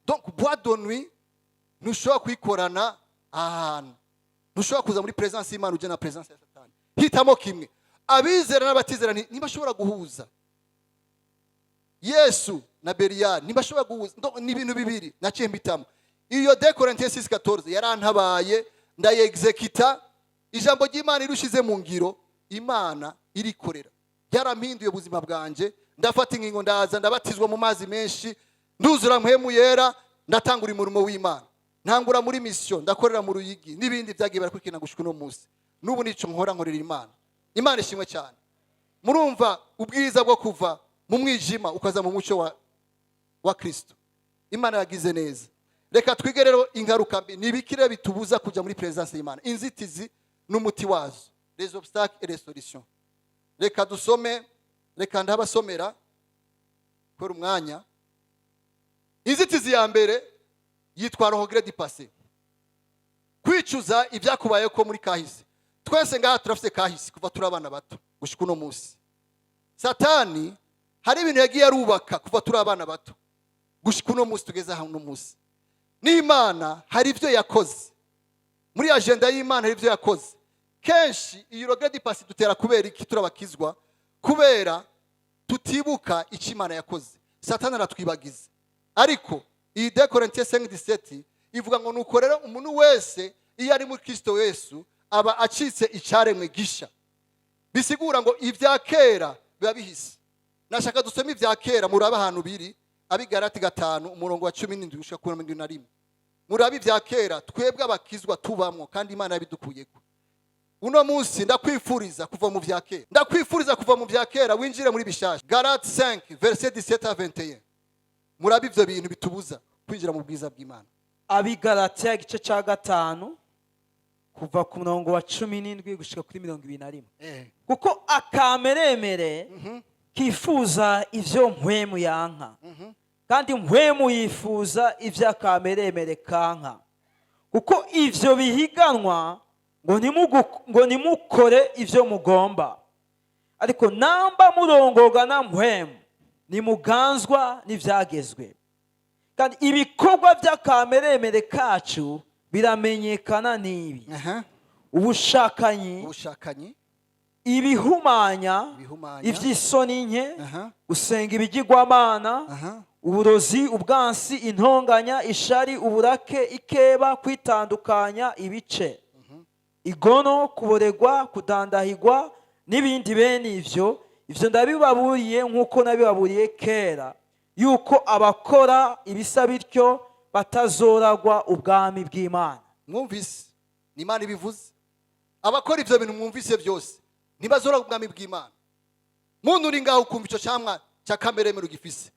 Donc boîte de nuit ntushobora kwikorana ahantu. Ntushobora kuza muri presence y'Imana uje na presence ya Satani. Hitamo kimwe. Abizera n'abatizera ntibashobora guhuza. Yesu na Belial ntibashobora guhuza. Ni ibintu bibiri naciye mbitamo. Iyo 2 Corinthiens 6:14 yarantabaye ndayexecuta. Ijambo ry'Imana irushize mu ngiro, Imana irikorera. Yarampinduye ubuzima bwanje, ndafata ingingo ndaza ndabatizwa mu mazi menshi, nduzura mpemu yera, ndatangura umurimo w'Imana. Ntangura muri mission, ndakorera mu Ruyigi n'ibindi byagiye barakurikirana gushika no munsi. Nubu nico nkora nkorera Imana. Imana ishimwe cyane. Murumva ubwiza bwo kuva mu mwijima ukaza mu mucyo wa Kristo. Imana yagize neza. Reka twige rero ingaruka mbi nibikire bitubuza kuja muri presence y'Imana. Inzitizi n'umuti wazo, les obstacles et les solutions. Reka dusome, reka ndabasomera kora umwanya. Inzitizi ya mbere yitwa regret du passé. Kwicuza ibyakubaye ko muri kahise. Twese ngaha turafite kahise kuva turabana bato gushika no munsi. Satani hari ibintu yagiye arubaka kuva turabana bato gushika no munsi tugeze aho no munsi. N'Imana hari ibyo yakoze. Muri agenda y'Imana hari ibyo yakoze. Kenshi iyi regret du passé dutera kubera iki turabakizwa, kubera tutibuka icyo Imana yakoze. Satani aratwibagiza. Ariko iyi 2 Corinthiens 5:17 ivuga ngo nuko rero umuntu wese iyo ari muri Kristo Yesu aba acitse icyaremwe gisha. Bisigura ngo ibya kera biba bihise. Nashaka dusome ibya kera muraba ahantu biri, Abigalati 5 umurongo wa 17 gushika ku 21. Murabi ibya kera twebwe abakizwa tubamwo kandi Imana yabidukuyeko. Uno munsi ndakwifuriza kuva mu bya kera. Ndakwifuriza kuva mu bya kera winjire muri bishasha. Galate 5 verset 17 à 21. Murabi ivyo bintu bitubuza kwinjira mu bwiza bw'Imana. Abigalatiya igice cya 5 kuva ku murongo wa 17 gushika kuri 21. Kuko akameremere kifuza ivyo mpwemu yanka, kandi mpwemu yifuza ivyo akameremere kanka. Kuko ivyo bihiganwa ngo nimukore ivyo mugomba, ariko namba murongoga na mpwemu nimuganzwa n'ivyagezwe. Kandi ibikorwa by'akameremere kacu biramenyekana n'ibi: ubushakanyi, ibihumanya, ivy'isoni nke, gusenga ibigirwamana, uburozi, ubwansi, intonganya, ishari, uburake, ikeba, kwitandukanya ibice, igono, kuboregwa, kudandahigwa n'ibindi bene ivyo. Ivyo ndabibaburiye nk'uko nabibaburiye kera, yuko abakora ibisa bityo batazoragwa ubwami bw'Imana. Mwumvise ni Imana ibivuze, abakora ivyo bintu mwumvise byose ntibazoragwa ubwami bw'Imana. Muntu uri ngaho ukumva ico camwa cya kameremere ugifise.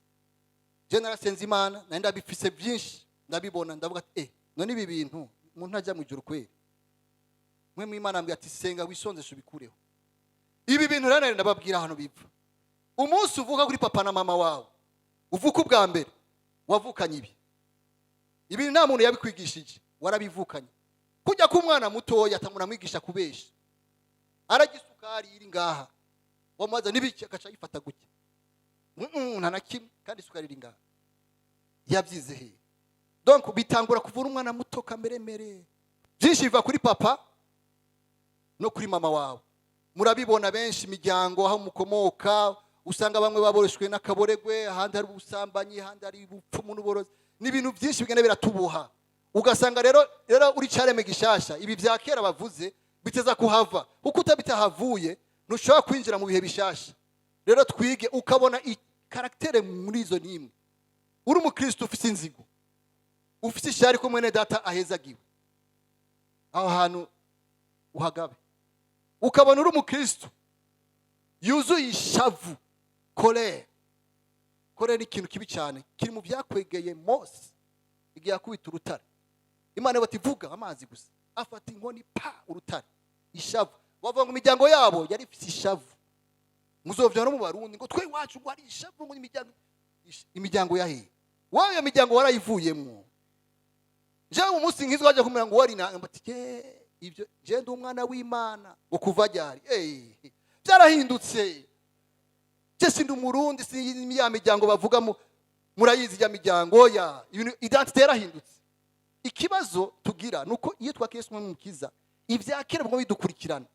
Je narasenze Imana nenda bifise byinshi, ndabibona ndavuga ati none ibi bintu umuntu ajya mu ijuru kweli. Mwe mu Imana ambye ati senga wisonzeshe ubikureho. Ibi bintu rero ndababwira hano biva. Umunsi uvuka kuri papa na mama wawe, uvuka ubwa mbere wavukanye ibi nta muntu yabikwigishije, warabivukanye. Kujya ku mwana mutoya atamura mwigisha kubesha, aragisukari iri ngaha, wamaza nibiki akaca yifata gutya, nta na kimwe, kandi isukari iri ngaha yabyize he. Donc bitangura kuvura umwana muto kameremere. Byinshi biva kuri papa no kuri mama wawe. Murabibona benshi imiryango aho mukomoka, usanga bamwe baboreshwe n'akaboregwe, ahandi hari ubusambanyi, ahandi hari ubupfumu n'uborozi, n'ibintu byinshi bigenda biratubuha. Ugasanga rero uri cyareme gishasha, ibi bya kera bavuze biteza kuhava, kuko utabitahavuye ntushobora kwinjira mu bihe bishasha. Rero twige ukabona karaktere muri izo nimwe. Uri umukristo ufite inzigo, ufite ishari ko mwene data ahezagiwe, aho hantu uhagabe. Ukabona uri umukristo yuzuye ishavu, kolere ni ikintu kibi cyane, kiri mu byakwegeye Mose igihe akubita urutare. Imana bati vuga amazi gusa, afata inkoni urutare, ishavu. Wavuga ngo imiryango yabo yari ifite ishavu. Muzovya no mu Barundi ngo twe wacu ngo ari ishavu mu imiryango yahe. Wayo imiryango warayivuyemo. Je umunsi nkizo waje kumira ngo wari na bati ivyo je ndi umwana w'Imana ukuva ryari. Byarahindutse. Je sindi umurundi, si ya miryango bavuga murayizi ya miryango ya identity yarahindutse. Ikibazo tugira nuko iyo twakiyese umwe mukiza ivyakera bwo bidukurikirana.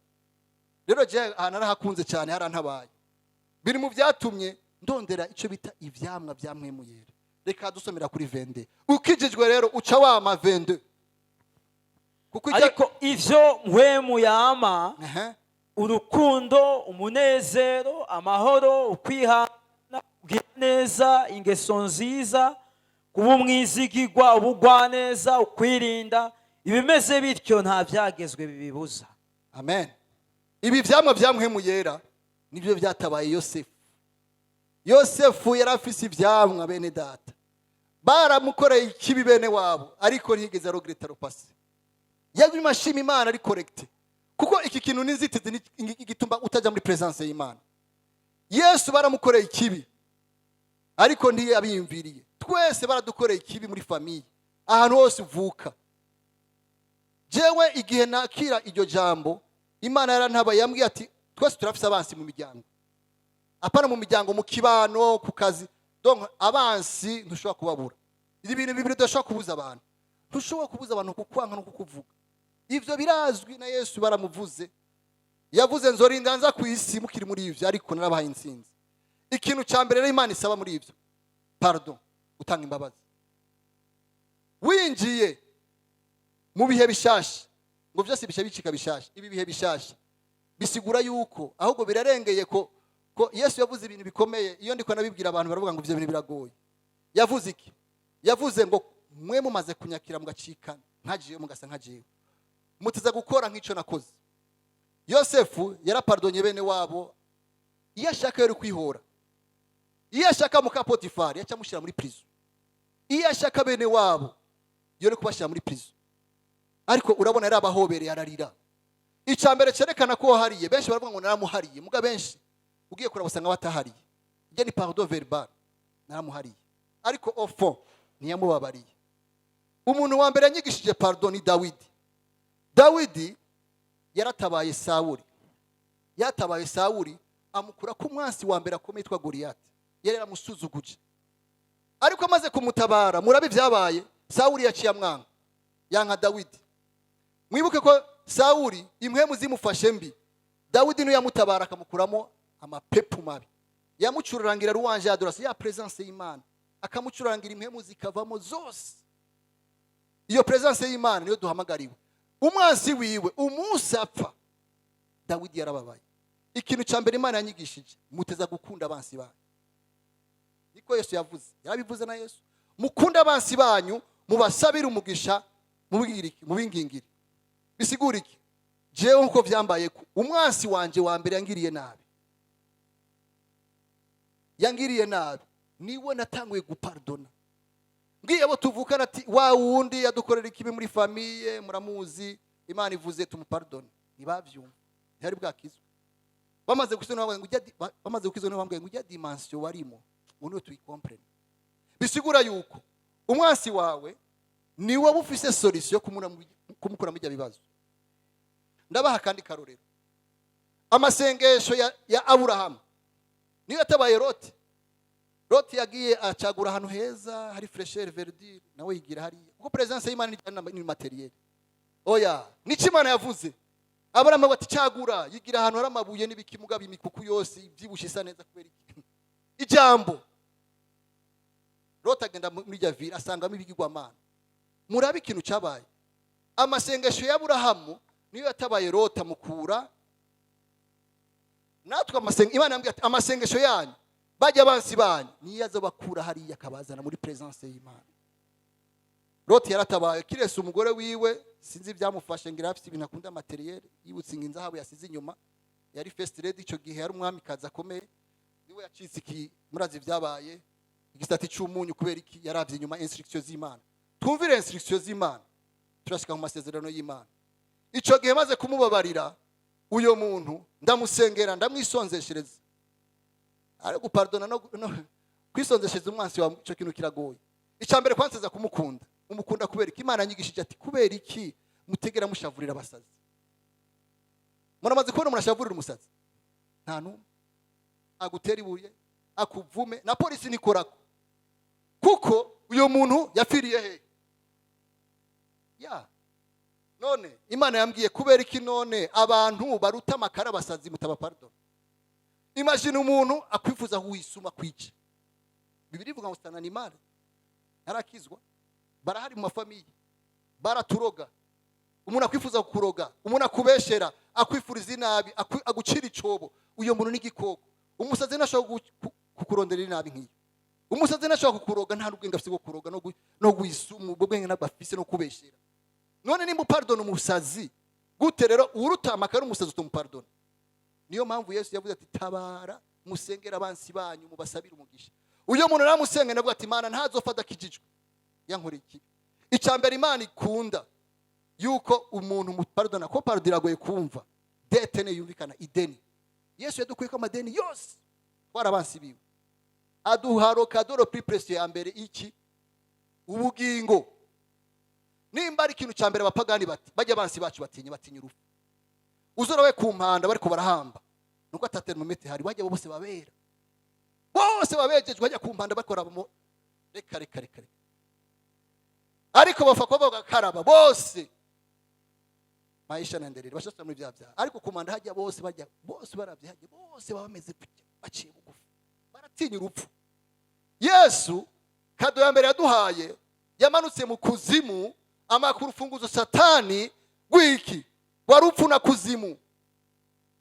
Rero je narahakunze cyane harantabaye. Biri mu byatumye ndondera ico bita ivyamwa byamwemuyera. Reka dusomera kuri 22. Ukijijwe rero uca wama 22. Ariko ivyo mpwemu yama, urukundo, umunezero, amahoro, ukwihana, kugira neza, ingeso nziza, kuba umwizigirwa, ubugwaneza, ukwirinda, ibimeze bityo nta byagezwe bibibuza. Amen. Ibi vyamwa byamwemuyera nibyo byatabaye Yosefu. Yosefu yarafise ivyamwa bene data, baramukoreye ikibi bene wabo, ariko ntigeze arogreta ropasi. Yagwi mashima Imana ari correct, kuko iki kintu n'inzitizi igituma utajya muri presence y'Imana. Yesu baramukoreye ikibi, ariko ndiye abiyumviriye. Twese baradukoreye ikibi muri famille, ahantu hose uvuka. Jewe igihe nakira iryo jambo, Imana yarantabaye yambwiye ati twese turafise abansi mu miryango. Apana mu miryango, mu kibano, ku kazi. Donc abansi ntushobora kubabura. Ibi bintu bibiri udashobora kubuza abantu. Ntushobora kubuza abantu kukwanka no kukuvuga. Ivyo birazwi na Yesu baramuvuze. Yavuze nzorinda nza ku isi mukiri muri ivyo, ariko narabahaye insinzi. Ikintu cya mbere rero Imana isaba muri ivyo, pardon, utanga imbabazi. Winjiye mu bihe bishasha, ngo byose bishe bicika bishasha. Ibi bihe bishasha bisigura yuko ahubwo birarengeye ko Yesu yavuze ibintu bikomeye. Iyo ndiko nabibwira abantu baravuga ngo ivyo bintu biragoye. Yavuze iki? Yavuze ngo mwe mumaze kunyakira mugacikana, nkagiye mugasa nkagiye, muteza gukora nk'ico nakoze. Yosefu yarapardonye bene wabo. Iyo ashaka yari kwihora, iyo ashaka muka Potifari yacamushira muri prison, iyo ashaka bene wabo yo no kubashira muri prison. Ariko urabona yari abahobereye ararira. Icambere cerekana ko hariye benshi baravuga ngo naramuhariye, muga benshi ugiye kurabusanga batahariye. Je ni pardon verbal, naramuhariye. Ariko au fond ntiyamubabariye. Umuntu wa mbere yanyigishije pardon ni Dawidi. Dawidi yaratabaye Sawuli. Yatabaye Sawuli amukura ku mwansi wa mbere akomeye yitwa Goliyati. Yari yaramusuzuguje. Ariko amaze kumutabara murabi byabaye Sawuli yaciye amwanga. Yanka Dawidi. Mwibuke ko Sawuli impwemu zimufashe mbi. Dawidi no yamutabara akamukuramo amapepu mabi. Yamucurangira ruwanje adorasi ya presence y'Imana. Akamucurangira impwemu zikavamo zose. Iyo presence y'Imana niyo duhamagariwe. Umwansi wiwe umunsi apfa Dawidi yarababaye. Ikintu cyambere Imana yanyigishije muteza gukunda abansi banyu. Niko Yesu yavuze. Yarabivuze na Yesu. Mukunda abansi banyu mubasabira umugisha mubingingire. Bisigura iki? Jewe nko vyambaye umwansi wanje wa mbere yangiriye nabi. Yangiriye nabi. Niwe natanguye gupardona. Ngiye abo tuvukana ati wa wundi yadukorera ikibi muri famille muramuzi Imana ivuze tumupardone. Nibavyumva. Ntari bwakizwe. Bamaze gusona bamwe ngo ujya dimension warimo. Uno tuyicomprendre. Bisigura yuko umwansi wawe ni wowe ufise solution kumukura mu bibazo. Ndabaha kandi karorero. Amasengesho ya Abraham niyo yatabaye Loti. Loti yagiye acagura ahantu heza hari fraîcheur verdure nawe yigira hari kuko presence y'Imana ni materiel. Oya nico Imana yavuze. Abraham ati cagura yigira ahantu hari amabuye n'ibikimuga bimikuku yose ivyibushyisa neza kubera iki. Ijambo Loti agenda muri Javira asangamo ibigirwamana. Murabe ikintu cyabaye. Amasengesho ya Abraham niyo yatabaye Loti amukura. Natwe Imana yambwiye ati amasengesho yanyu bajya abansi banyu niyo azobakura hariya akabazana muri presence y'Imana. Loti yaratabaye kirese umugore wiwe sinzi byamufashe ngira afite ibintu akunda materiel yibutse inzahabu yasize inyuma yari first lady ico gihe yari umwami kaza akomeye niwe yacitse iki murazi byabaye igisati cy'umunyu kubera iki yaravye inyuma instructions z'Imana. Twumvire instructions z'Imana turashika mu masezerano y'Imana. Ico gihe maze kumubabarira uyo muntu ndamusengera ndamwisonzeshereza. Ari gupardona no kwisonzeshereza umwansi wa ico kintu kiragoye. Icambere kwanseza kumukunda. Umukunda kubera iki Imana nyigishije ati kubera iki mutegera mushavurira abasazi. Muramaze kubona murashavurira umusazi. Nta numwe agutera ibuye akuvume na polisi nikorako. Kuko uyo muntu yapfiriye he? None Imana yambwiye kubera iki none abantu baruta amakara abasazi mutaba pardon. Imagine umuntu akwifuza kuwisuma kwica. Bibiri ivuga ngo sitana ni mali. Arakizwa. Barahari mu mafamiye. Baraturoga. Umuntu akwifuza kukuroga, umuntu akubeshera, akwifuriza inabi, agucira icobo. Uyo muntu ni gikoko. Umusazi nashaka kukurondera inabi nkiyo. Umusazi nashaka kukuroga nta rubwenge afite bwo kuroga no gwisuma ubwenge nabafise no kubeshera. None nimba pardon umusazi gute rero uruta amakara umusazi utumupardon. Niyo mpamvu Yesu yavuze ati tabara musengera abansi banyu mubasabira umugisha. Uyo muntu namusenge nabwo ati Imana ntazofata kijijwe. Yankore iki? Icambere Imana ikunda yuko umuntu mupardona ko pardon iragoye kumva. Dete ne yumvikana ideni. Yesu yadukuye ko amadeni yose twarabansi biwe. Aduharo kadoro plus précieux ya mbere iki ubugingo. Nimba ari ikintu cyambere abapagani bati bajya abansi bacu batinya urupfu. Uzora we kumpanda bariko barahamba. Nuko atatermometre hari bajya bose babera. Bose babejejwe bajya kumpanda bakora mu reka. Ariko bafa ko bagakaraba bose. Maisha nanderere bashaka muri bya. Ariko kumanda hajya bose bajya bose baravye hajya bose babameze kujya baciye bugufi. Baratinya urupfu. Yesu kado ya mbere yaduhaye yamanutse mu kuzimu amakuru funguzo satani gwiki warupfu na kuzimu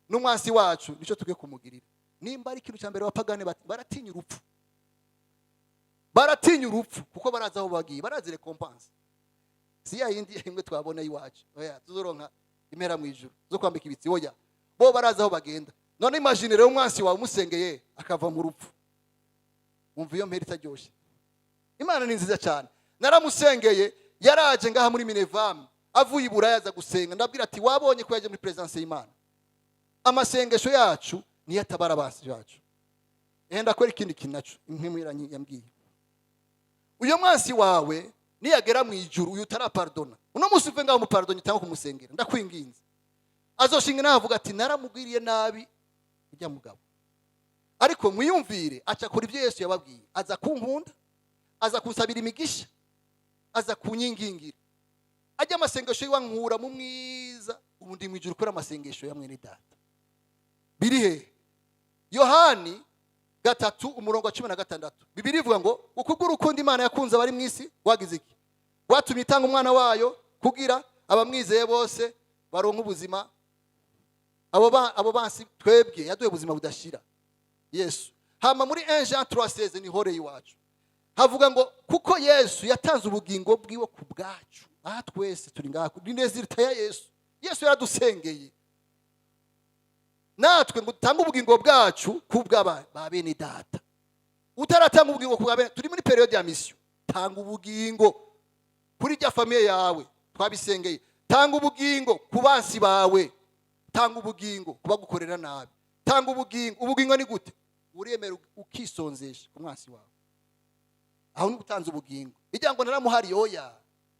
n'umwansi wacu nico tugiye kumugirira. Nimba ari ikintu cyambere abapagane baratinya urupfu. Baratinya urupfu kuko baraza aho bagiye barazi recompense. Si ya yindi imwe twabona iwacu. Oya tuzoronka impera mu ijuru zo kwambika ibitsi oya. Bo baraza aho bagenda. None imagine rero umwansi wawe umusengeye akava mu rupfu. Umva iyo mpera itaryoshe. Imana ni nziza cyane. Naramusengeye yaraje ngaha muri MINEVAM avuye i Buraya aza gusenga, ndabwira ati wabonye ko yaje muri presence y'Imana. Amasengesho yacu niyo atabara abasi bacu. Ndakora ikindi kintu naco inkimwiranyi yambwiye, uyo mwansi wawe niyagera mu ijuru uyu utarapardona, uno musi uve ngaho mupardonye cyangwa kumusengera, ndakwinginze azoshinga navuga ati naramugwiriye nabi ujya mugabo, ariko mwiyumvire aca kuri ibyo Yesu yababwiye, aza kunkunda, aza kunsabira imigisha, aza kunyingingira, ajya amasengesho yiwankura mu mwiza, ubundi mu ijuru kora amasengesho ya mwene data. Biri he? Yohani 3:16 Bibiri ivuga ngo ukubwo urukundo Imana yakunze abari mu isi wagize iki? Watumye itanga umwana wayo kugira abamwizeye bose baronka ubuzima. Abo bansi twebwe yaduye ubuzima budashira Yesu. Hama muri 1 Jean 3:16 ni hore iwacu havuga ngo kuko Yesu yatanze ubugingo bwiwe ku bwacu. Aha twese turi ngako ni nezirita ya Yesu. Yesu yaradusengeye natwe ngo tanga ubugingo bwacu kubw'aba ba bene data. Utaratanga ubugingo kubw'abe, turi muri periode ya mission. Tanga ubugingo kuri rya famille yawe twabisengeye. Tanga ubugingo ku bansi bawe. Tanga ubugingo kubagukorera nabi. Tanga ubugingo. Ubugingo ni gute? Uremera ukisonzesha ku mwansi wawe. Aho ni gutanza ubugingo. Ijya ngo naramuhari oya.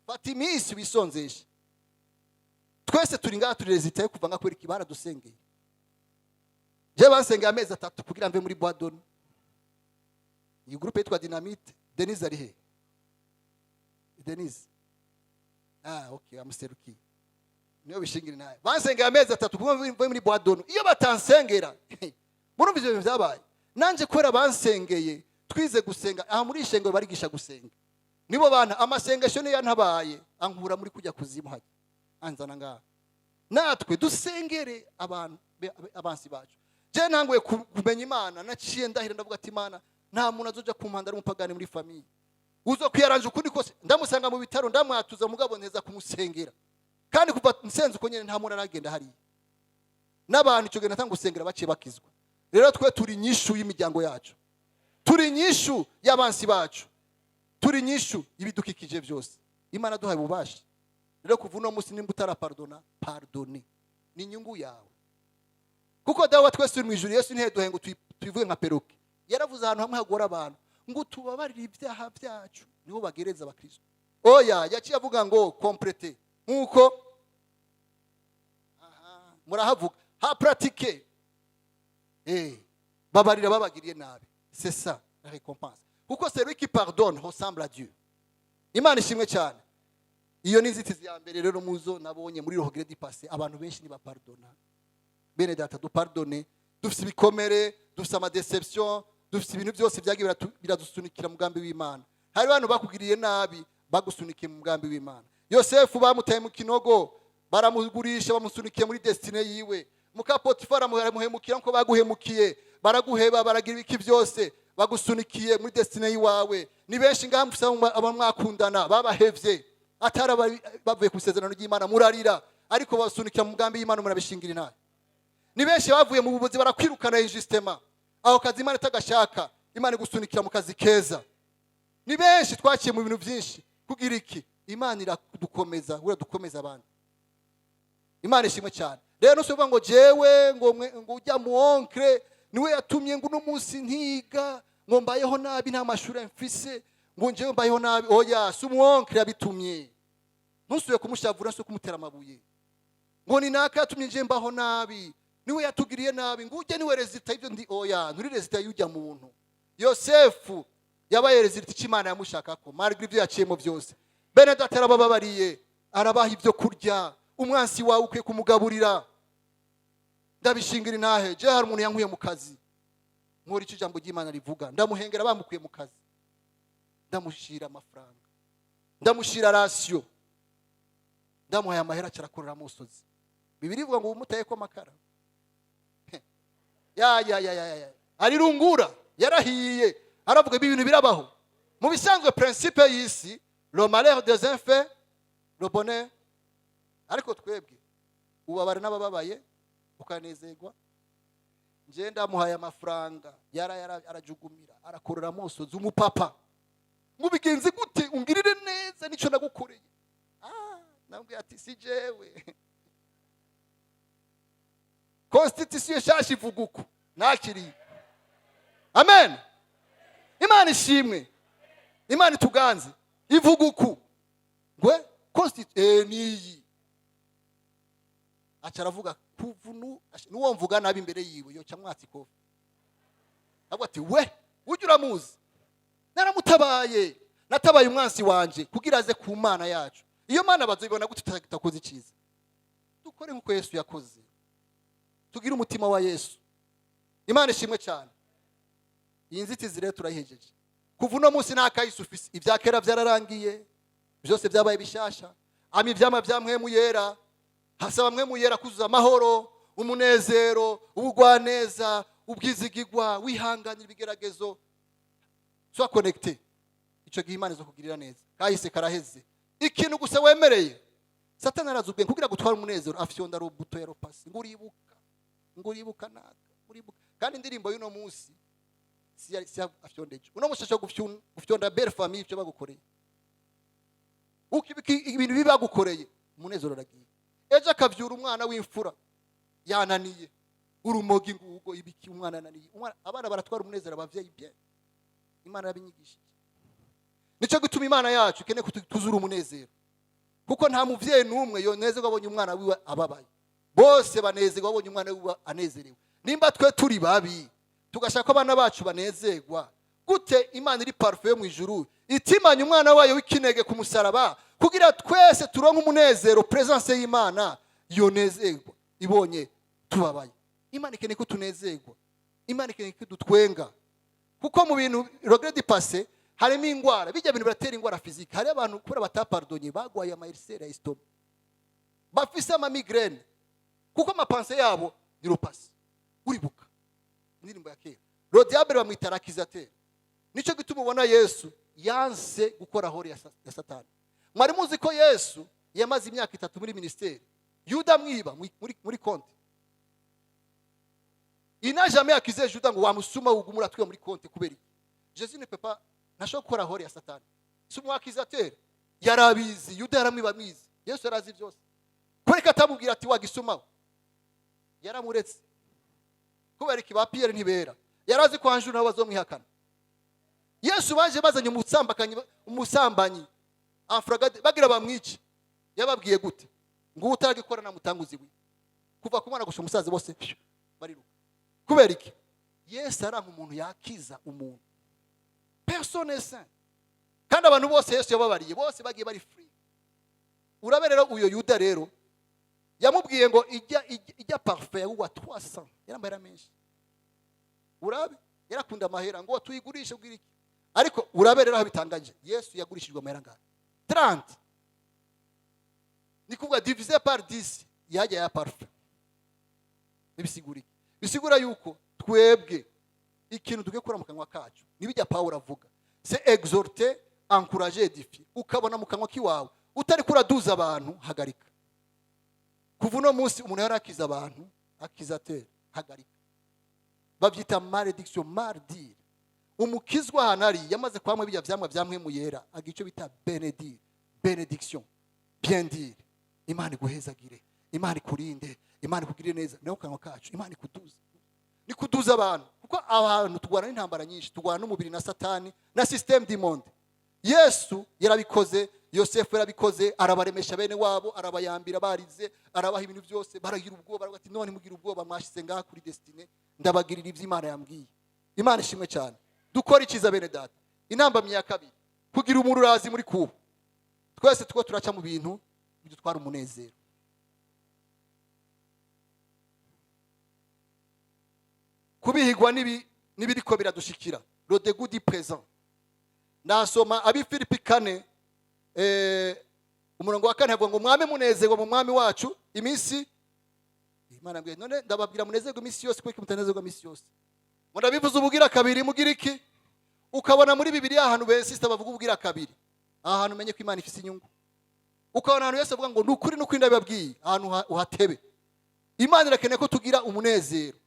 Fata iminsi wisonzesha. Twese turi ngaha turi rezitaye kuva nga kwereka ibara dusengeye. Je bansengeye amezi 3 kugira mve muri Boadon. Iyi groupe yitwa Dynamite. Denise ari he? Denise. Okay, amuseruki. Niyo bishingire naye. Bansengeye amezi 3 kugira mve muri Boadon. Iyo batansengera. Murumva ivyo byabaye. Nanje kwera bansengeye twize gusenga. Aha muri ishengero barigisha gusenga. Nibo bana amasengesho ne yantabaye ankura muri kujya kuzimu haje. Anzana ngaha. Natwe dusengere abantu abansi bacu. Je ntanguye kumenya Imana naciye ndahira ndavuga ati Imana nta muntu azoja kumpanda ari umupagani muri famille. Uzo kwiyaranje ukundi kose ndamusanga mu bitaro ndamwatuza mugabo neza kumusengera. Kandi kuva nsenze uko nyene nta muntu aragenda hari. N'abantu cyo genda tanga gusengera baciye bakizwa. Rero twe turi nyishu y'imiryango yacu. Turi nyishu y'abansi bacu. Turi nyishu ibidukikije byose. Imana duhaye ububasha. Rero kuva uno musi nimba utarapardona, pardonne. Ni inyungu yawe. Kuko dawa twese turi mu ijuru, Yesu ntiheduhe ngo tuvuge nka peruke. Yaravuze ahantu hamwe hagora abantu ngo tubabarire ibyaha byacu niho bagereza abakristo. Oya yaciye avuga ngo complete nkuko murahavuga ha pratique babarira babagiriye nabi. C'est ça la récompense. Kuko celui qui pardonne ressemble à Dieu. Imana ishimwe cyane. Iyo ni inzitizi ya mbere rero muzo nabonye muri rohogere di passé abantu benshi ni bapardona. Bene data du pardonner, dufite ibikomere, dufite ama deception, dufite ibintu byose byagiye biradusunikira mugambi w'Imana. Hari abantu bakugiriye nabi bagusunikiye mu mugambi w'Imana. Yosefu bamutaye mu kinogo baramugurisha bamusunikiye muri destiny yiwe. Muka Potifara muhemukira nko baguhemukiye, baraguheba baragira ibiki byose bagusunikiye muri destiny yiwawe. Ni benshi ngamfusa abamwakundana babahevye atara bavuye ku isezerano ry'Imana murarira, ariko basunikira mu mugambi w'Imana murabishingira nayo. Ni benshi bavuye mu bubuzi barakwirukana injustema. Aho kazi Imana itagashaka, Imana igusunikira mu kazi keza. Ni benshi twaciye mu bintu byinshi kugira iki? Imana iradukomeza, uradukomeza abandi. Imana ishimwe cyane. Rero nusubiza ngo jewe ngo ujya mu onkre niwe yatumye ngo no munsi ntiga ngo mbayeho nabi nta mashuri mfise ngo njewe mbayeho nabi. Oya, si mu onkre yabitumye. Ntusuye kumushavura nso kumutera amabuye. Ngo ni naka yatumye nje mbaho nabi. Niwe yatugiriye nabi ngo ujye niwe rezita ibyo ndi. Oya, nturi rezita y'ujya muntu. Yosefu yabaye rezita cy'Imana yamushakako malgré ibyo yaciyemo byose. Bene data arabababariye, arabaha ibyo kurya. Umwansi wawe ukwiye kumugaburira. Ndabishingira intahe. Je hari umuntu yankuye mu kazi. Nkora icyo jambo ry'Imana rivuga. Ndamuhengera bamukuye mu kazi. Ndamushira amafaranga. Ndamushira ratio. Ndamuhaye amahera cyarakorera mu musozi. Bibiri ivuga ngo umutaye ko makara. Ya. Ari rungura, yarahiye. Aravuga ibintu birabaho. Mu bisanzwe principe y'isi, le malheur des uns fait le bonheur. Ariko twebwe ubabara n'abababaye ukanezerwa. Nje ndamuhaye amafaranga, arajugumira, arakorera musozi umupapa. Mubigenze gute ungirire neza nico nagukoreye. nambwiye ati si jewe. Constitution shashi ivuga uko nakiriye. Amen. Imana ishimwe, Imana ituganze ivuga uko ngwe constitution niyi. Acaravuga kuvunu nuwo mvuga nabi imbere yiwe yo cyamwatsi ko. Abwo ati we ujye uramuzi. Naramutabaye, natabaye umwansi wanje kugira aze ku Mana yacu. Iyo Mana bazibona gute tutakoze iciza. Dukore nkuko Yesu yakoze. Tugira umutima wa Yesu. Imana ishimwe cyane. Iyi nzitizi rero turayihejeje. Kuva uno munsi nta kayisufisi, ibya kera byararangiye, byose byabaye bishasha. Ami ivyama byamwe yera, hasaba mwe yera kuzuza amahoro, umunezero, ubugwaneza, ubwizigigwa, wihanganira ibigeragezo. So connecte. Ico gihe Imana izokugirira neza. Kahise karaheze. Ikintu gusa wemereye. Satani arazubwe kugira gutwara umunezero afyonda rubuto yero pasi. Nguribuka naka, nguribuka. Kandi indirimbo y'uno munsi si afyondeje. Uno mushasha gufyonda belle famille cyo bagukoreye. Ukibiki ibintu bibagukoreye, umunezero ragiye. Ejo akavyura umwana w'imfura yananiye. Urumogi ngugo ibiki umwana ananiye. Abana baratwara umunezero abavyeyi bye. Imana yabinyigishije. Nico gituma Imana yacu kene kutuzura umunezero. Kuko nta muvyeyi numwe yonezerwa abonye umwana wiwe ababaye. Bose banezerwa abonye umwana wiwe anezerewe. Nimba twe turi babi tugashaka abana bacu banezerwa, gute Imana iri parfait mu ijuru itimanya umwana wayo w'ikinege ku musaraba kugira twese turonke umunezero presence y'Imana yonezerwa ibonye tubabaye. Imana ikene ko tunezerwa, Imana ikene ko dutwenga. Kuko mu bintu regret du passé harimo ingwara, bijya bintu biratera ingwara physique. Hari abantu kuri batapardonye bagwaye ama ulcère ya estomac, bafise ama migraine kuko amapanse yabo ni ropasi. Uribuka indirimbo ya kera, le diable bamwita l'accusateur. Nico gituma ubona Yesu yanse gukora hori ya Satani. Mwari muzi ko Yesu yamaze imyaka 3 muri ministère, Yuda mwiba muri konti. Il n'a jamais accusé Judas ngo wamusuma ugumura twe muri konti kubera iki. Jésus ne peut pas nashobora gukora hori ya Satani. Si umwakizateur yarabizi, Yuda yaramwiba mizi, Yesu yarazi byose. Kwereka atamubwira ati wagisuma, yaramuretse kubera iki ba Pierre ntibera, yarazi ko Anjou nabo bazomwihakana. Yesu baje bazanye umusambanyi afragade bagira bamwici, yababwiye gute ngo utagikora na mutanguzi we kuva kumana gusha umusazi bose bariruka. Kubera iki? Yesu aranka umuntu yakiza umuntu. Personne saint. Kandi abantu bose Yesu yababariye, bose bagiye bari free. Urabe rero uyo Yuda rero yamubwiye ngo ijya parfait wa 300 yarambara menshi. Urabe yarakunda amahera ngo tuyigurishe ubwiriki. Ariko urabe rero habitangaje Yesu yagurishijwe amahera ngana 30. Ni kuvuga divisé par 10 yajya ya parfait. Nibisiguriki. Bisigura yuko twebwe ikintu tugekura mu kanwa kacu nibijya Paulo avuga, c'est exhorter, encourager, édifier. Ukabona mu kanwa kiwawe utari kuraduza abantu, hagarika. Kuva uno munsi umuntu yarakiza abantu, accusateur, hagarika. Bavyita malédiction, mardir. Umukizwa hanari yamaze kwamwe bijya vyamwe byamwe mu yera agico bita benedire, benediction, bien dire. Imana iguhezagire, Imana ikurinde, Imana ikugirire neza. Naho kanwa kacu Imana ikuduza. Ni kuduza abantu kuko abantu tugwana n'intambara nyinshi, tugwana n'umubiri na Satani na système du monde. Yesu yarabikoze, Yosefu yarabikoze, arabaremesha bene wabo, arabayambira barize, arabaha ibintu byose, baragira ubwoba, baravuga ati none mugira ubwoba mwashize ngaha kuri destine, ndabagirira ivyo Imana yambwiye. Imana ishimwe cyane. Dukora ikiza bene data. Intambamye ya kabiri, kugira umururazi muri kuba. Twese tuko turaca mu bintu bidutwara umunezero. Kubihigwa nibiriko biradushikira. Le dégoût du présent. Nasoma abi Filipi 4 umurongo wa 4 havuga ngo mwame munezerwa mu mwami wacu iminsi. Imana mbwiye none ndababwira munezerwa iminsi yose kuko mutanezerwa iminsi yose. Ngo ndabivuze ubugira kabiri mugira iki? Ukabona muri Bibiliya ahantu besista bavuga ubugira kabiri. Ahantu menye ko Imana ifise inyungu. Ukabona ahantu Yesu avuga ngo nukuri nuko ndabibabwiye ahantu uhatebe. Imana irakeneye ko tugira umunezero.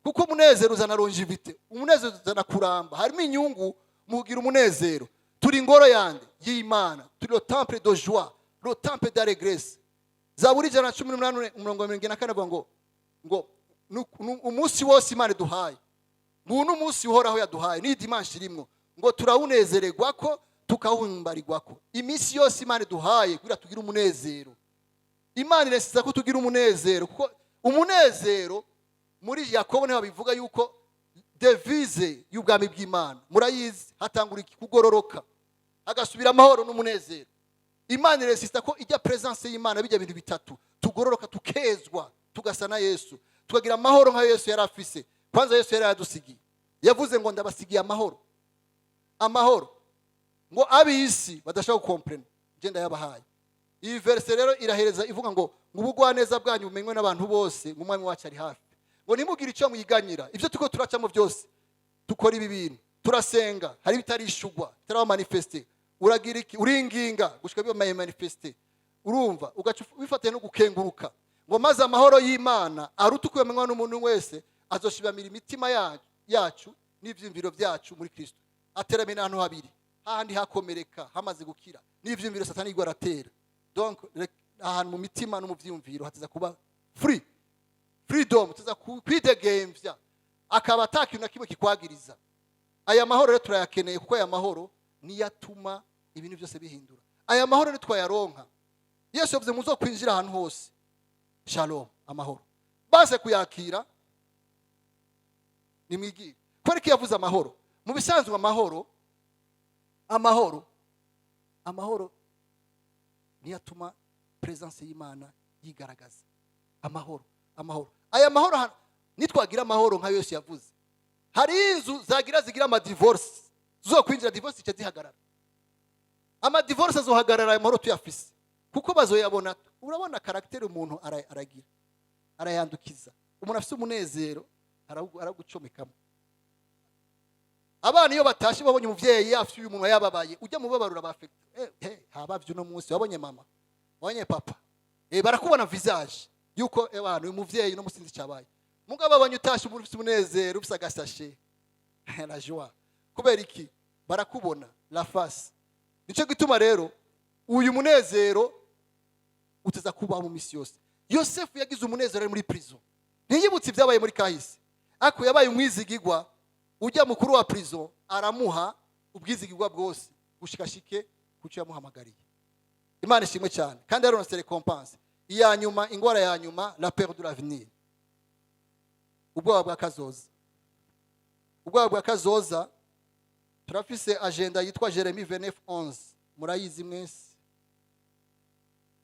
Kuko umunezero uzana longevité, umunezero uzana kuramba. Harimo inyungu mugira umunezero. Turi ingoro yande y'Imana, turi le temple de joie. le temple de la grâce. Zaburi 118:74 avuga ngo umunsi wose Imana duhaye nguno umunsi uhoraho yaduhaye ni dimanche rimwe ngo turawunezererwa ko tukawumbarirwa ko iminsi yose Imana duhaye kugira tugira umunezero. Imana irasiza ko tugira umunezero kuko umunezero muri Yakobo niho bivuga yuko devise y'ubwami bw'Imana murayizi hatangura kugororoka agasubira amahoro n'umunezero. Imana irasiza ko ijya presence y'Imana bijya bintu bitatu tugororoka tukezwa tugasa na Yesu tukagira amahoro nka Yesu yari afise. Kwanza Yesu yari yadusigiye yavuze ngo ndabasigiye amahoro ngo abisi badashaka comprendre genda yabahaye. Iyi verse rero irahereza ivuga ngo ubugwaneza bwanyu bumenywe n'abantu bose ngo umwami wacu ari hafi ngo nimugire icyo mwiganyira ibyo tuko turacamo byose tukora ibi bintu turasenga hari bitarishugwa bitarawa manifeste uragira iki uringinga gushika biba manifeste urumva ugaca wifate no gukenguruka ngo maze amahoro y'Imana arutukuye menywa n'umuntu wese azoshibamira imitima yacu n'ivyimviro byacu muri Kristo. Ateramena ahantu habiri hahandi hakomereka hamaze gukira n'ivyimviro satani igwa aratera. Donc ahantu mu mitima no mu vyimviro hataza kuba freedom tuza kwidegemvya akaba atakintu na kimwe kikwagiriza. Aya mahoro rero turayakeneye kuko aya mahoro niyatuma ibintu byose bihindura. Aya mahoro ni twayaronka. Yesu yavuze muzo kwinjira ahantu hose. Shalom amahoro. Baze kuyakira nimwigire. Kwari ki yavuze amahoro? Mu bisanzwe amahoro niyatuma presence y'Imana yigaragaza. Amahoro. Aya mahoro nitwagira amahoro nka Yesu yavuze. Hari inzu zigira ama divorce. Zo kwinjira divorce cyazihagarara. Ama divorce azohagarara aya mahoro tuyafise. Kuko bazoyabona urabona karaktere umuntu aragira. Arayandukiza. Umuntu afite umunezero aragucomekamo. Abana iyo batashe babonye umuvyeyi afite uyu muntu yababaye ujya mubabarura bafite habavye no munsi wabonye mama wabonye papa barakubona visage yuko abantu uyu muvyeyi no musinzi cyabaye mugabo abanye utashe ufite umunezero ufite agasashe la joie kubera iki barakubona la face. Nico gituma rero uyu munezero uteza kuba mu misi yose. Yosefu yagize umunezero muri prison ntiyibutse ibyabaye muri kahise ako yabaye umwizigirwa ujya mukuru wa prison aramuha ubwizigirwa bwose gushikashike kucyo yamuhamagariye. Imana ishimwe cyane kandi yaronse recompense iya nyuma ingwara ya nyuma la peur de l'avenir ubwoba bwa kazoza turafise agenda yitwa Jeremie 29:11 murayizi mwese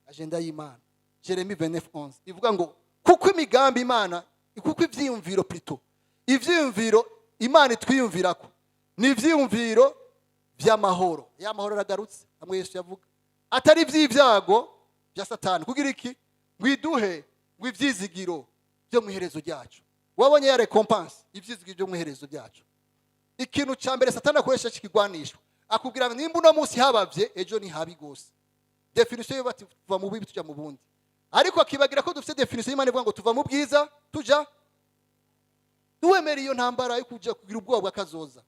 agenda y'Imana Jeremie 29:11 ivuga ngo kuko imigambi Imana kuko ivyiyumviro plutôt ivyiyumviro Imana twiyumvirako ni ivyiyumviro vy'amahoro. Ya mahoro ragarutse amwe Yesu yavuga atari ivy'ibyago bya Satani kugira iki ngwiduhe ngwivyizigiro byo muherezo ryacu. Wabonye ya recompense ivyizigiro byo muherezo ryacu. Ikintu cya mbere Satani akoresha kikigwanisho akubwira ngo nimba uno munsi habavye ejo ni habi gose. Definition yo bati tuva mu bibi tujya mu bundi. Ariko akibagira ko dufite definition y'Imana ivuga ngo tuva mu bwiza tuja duwemera iyo ntambara yo kuja kugira ubwoba bw'akazoza.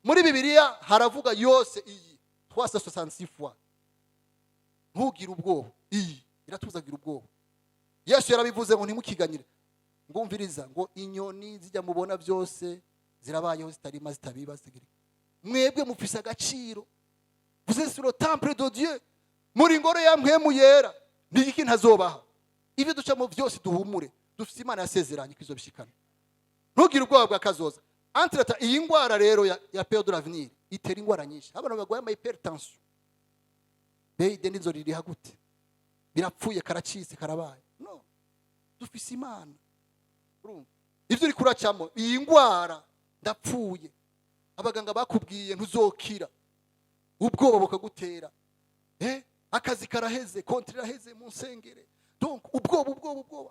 Muri Bibiliya haravuga yose iyi 366 fois ntugira ubwoba iyi iratuzagira ubwoba. Yesu yarabivuze ngo ntimukiganyire ngumviriza ngo inyoni zijya mubona byose zirabayeho zitarima zitabiba zigiri mwebwe mufise agaciro vous êtes sur le temple de Dieu muri ngoro ya mpemu yera niki ntazobaha ibyo ducamo byose duhumure dufite Imana yasezeranye kizo bishikana ntugira ubwoba bw'akazoza. Entreta iyi ngwara rero ya peur de l'avenir itera ingwara nyinshi abantu bagwaye ama hypertension beide n'inzo riri hagute birapfuye karacitse karabaye no dufise Imana urumva ivyo uri kuracamo iyi ngwara ndapfuye abaganga bakubwiye ntuzokira ubwoba bukagutera akazi karaheze kontra iraheze mu nsengere donc ubwoba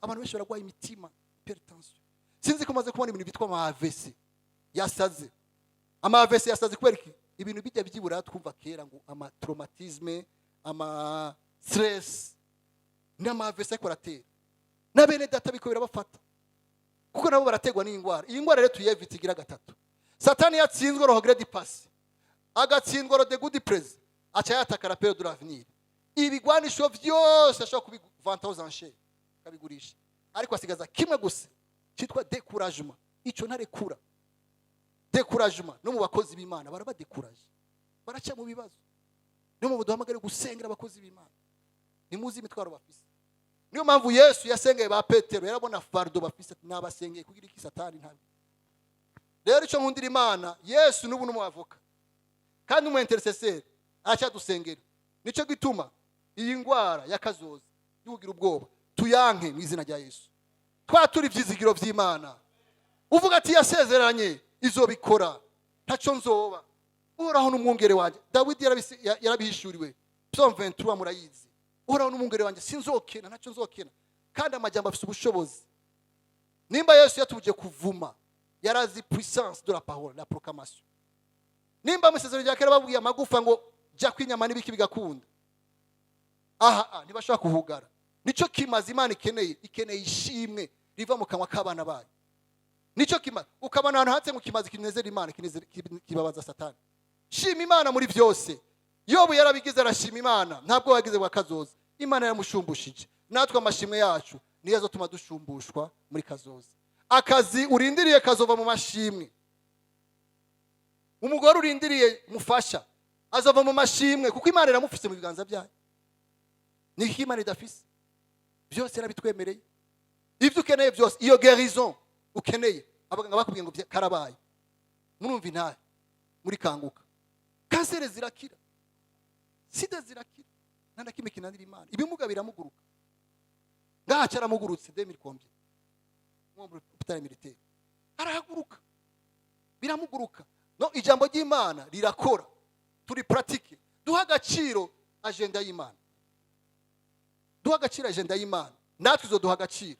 abantu benshi baragwaye imitima hypertension sinzi ko maze kubona ibintu bitwa ama AVC yasaze ama AVC yasaze kubera iki ibintu bijya byibura twumva kera ngo ama traumatisme ama stress n'ama AVC koratera na bene data biko birabafata kuko nabo barategwa n'ingwara. Iyi ngwara rero tuyevite igira gatatu. Satani yatsinzwe roho grade pass agatsindwa ro de good praise acha yataka la peur de l'avenir. ibigwanisho byose ashobora kubivanta aux enchères kabigurisha, ariko asigaza kimwe gusa cyitwa découragement. Icyo ntarekura découragement. No mu bakozi b'Imana barabadekuraje, baraca mu bibazo. No mu duhamagare gusengera abakozi b'Imana, nimuzi imitwaro bafise. Niyo mpamvu Yesu yasengeye ba Petero, yarabona fardo bafise n'abasengeye kugira iki Satani ntabi. Rero icyo nkundira Imana, Yesu n'ubu n'umuavoka kandi umu intercesseur acha dusengera. Nico gituma iyi ngwara yakazoza yugira ubwoba tuyanke mu izina rya Yesu. Twaturi ivyizigiro vy'Imana, uvuga ati yasezeranye izobikora, ntaco nzoba. Uhoraho n'umwungere wanje. Dawidi yarabihishuriwe Psalm 23 murayizi. Uhoraho n'umwungere wanje sinzokena, ntaco nzokena. Kandi amajambo afite ubushobozi. Nimba Yesu yatubuje kuvuma, yarazi puissance de la parole, la proclamation. Nimba musezerano rya kera babwiye amagufa ngo jya kwinyama n'ibiki bigakunda, ntibashaka kuhugara. Nico kimaze Imana ikeneye ishimwe riva mu kanwa k'abana bayo. Nico kimaze ukabana ahantu hatse mu kimaze kinezera Imana, kibabaza Satani. Shima Imana muri byose. Yobu yarabigize arashima Imana, ntabwo wagize wakazoza. Imana yamusumbushije. Natwe amashimwe yacu niyo azotuma dushumbushwa muri kazoza. Akazi urindiriye kazova mu mashimwe. Umugore urindiriye mufasha azova mu mashimwe, kuko Imana iramufise mu biganza byayo. Niki Imana idafise? Byose yarabitwemereye. Ibyo ukeneye byose, iyo guérison ukeneye, abaganga bakubwiye ngo karabaye. Murumva intaye muri kanguka. Kansere zirakira, sida zirakira, nanda kimwe kinanira Imana. Ibimuga biramuguruka. Ngaca aramugurutse 2000 mu hôpital militaire, arahaguruka biramuguruka. No, ijambo ry'Imana rirakora, turi pratique. Duha agaciro agenda y'Imana, duha agaciro agenda y'Imana, natwe uzoduha agaciro.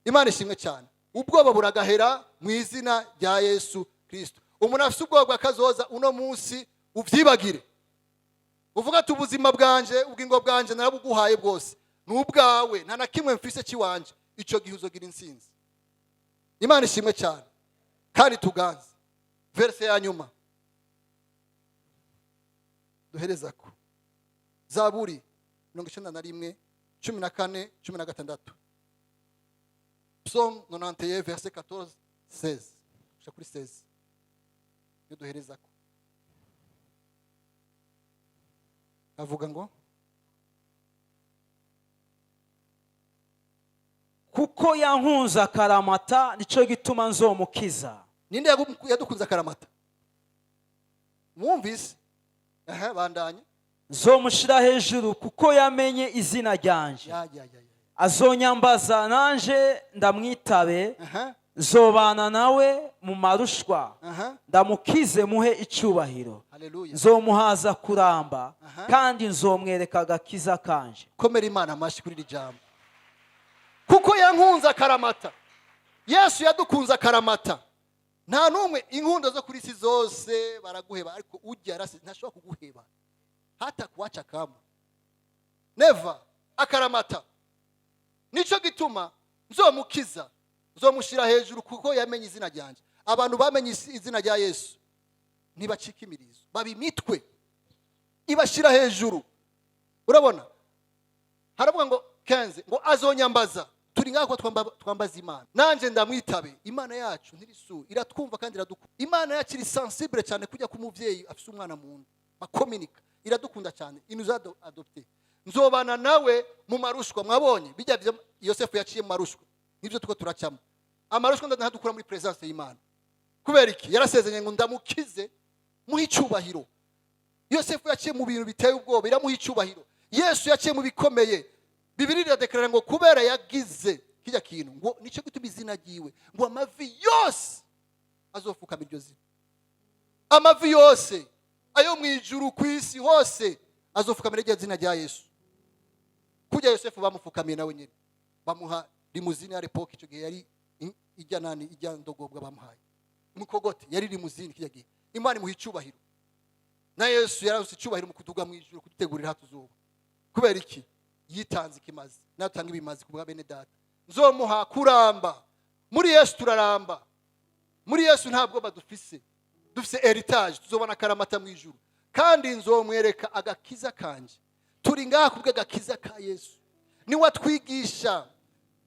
Imana ishimwe cyane. Ubwoba buragahera mu izina rya Yesu Kristo. Umuntu afite ubwoba bw'akazoza uno munsi uvyibagire. Uvuga ati ubuzima bwanje, ubwingo bwanje narabuguhaye bwose, n'ubwawe nta na kimwe mfise kiwanje. Ico gihe uzogira insinzi. Imana ishimwe cyane kandi tuganze. Verse ya nyuma duhereza ko Zaburi 91 14 16. Psalm 91 verset 14 16. Kuri 16 yo duhereza ko avuga ngo kuko yankunze akaramata nico gituma nzomukiza. Ninde yadukunze akaramata? Mwumvise? Bandanye. Nzomushira hejuru kuko yamenye izina ryanje. Azonyambaza nanje ndamwitabe. Nzobana nawe mu marushwa. Ndamukize muhe icubahiro. Nzomuhaza kuramba kandi nzomwereka agakiza kanje. Komera Imana amashi kuri iri jambo. Kuko yankunze akaramata. Yesu yadukunze akaramata. Nta numwe inkundo zo kuri isi zose baraguheba, ariko ujya arase ntashobora kuguheba hata kuacha kama never. Akaramata nico gituma nzomukiza, nzomushira hejuru kuko yamenye izina ryanje. Abantu bamenye izina rya Yesu ntibacika imirizo, babimitwe ibashira hejuru. Urabona haravuga ngo 15 ngo azonyambaza. Turi ngako twambaza Imana, nanje ndamwitabe. Imana yacu ntirisu, iratwumva kandi iradukunda. Imana yacu iri sensible cyane kujya ku muvyeyi afise umwana mu nda bakominika, iradukunda cyane. Inuzado adopté. Nzobana nawe mu marushwa. Mwabonye bijya Yosefu yaciye mu marushwa, nivyo tuko turacamo amarushwa. Ndadukura muri presence y'Imana kubera iki? Yarasezeranye ngo ndamukize muhe icubahiro. Yosefu yaciye mu bintu biteye ubwoba, iramuha icubahiro. Yesu yaciye mu bikomeye. Bibiri iradekarara ngo kubera yagize kijya kintu ngo nico gituma izina giwe ngo amavi yose azofukama iryo zina. Amavi yose ayo mwijuru kwisi hose azofukama iryo zina rya Yesu. Kujya Yosefu bamufukamiye nawe nyine, bamuha limuzine ya epoque. Icyo gihe yari ijya ndogobwa bamuhaye umukogote, yari limuzine kijya gihe. Imana imuha icubahiro, na Yesu yarose icubahiro mu kuduga mwijuru kudutegurira hatuzuba. Kubera iki? Yitanze ikimazi, natanga ibimazi kubwa bene data. Nzomuha kuramba. Muri Yesu turaramba. Muri Yesu ntabwo badufise, dufise heritage. Tuzobona karamata mu ijuru kandi nzomwereka agakiza kanje. turi ngaha kubw'agakiza ka Yesu. Niwe atwigisha.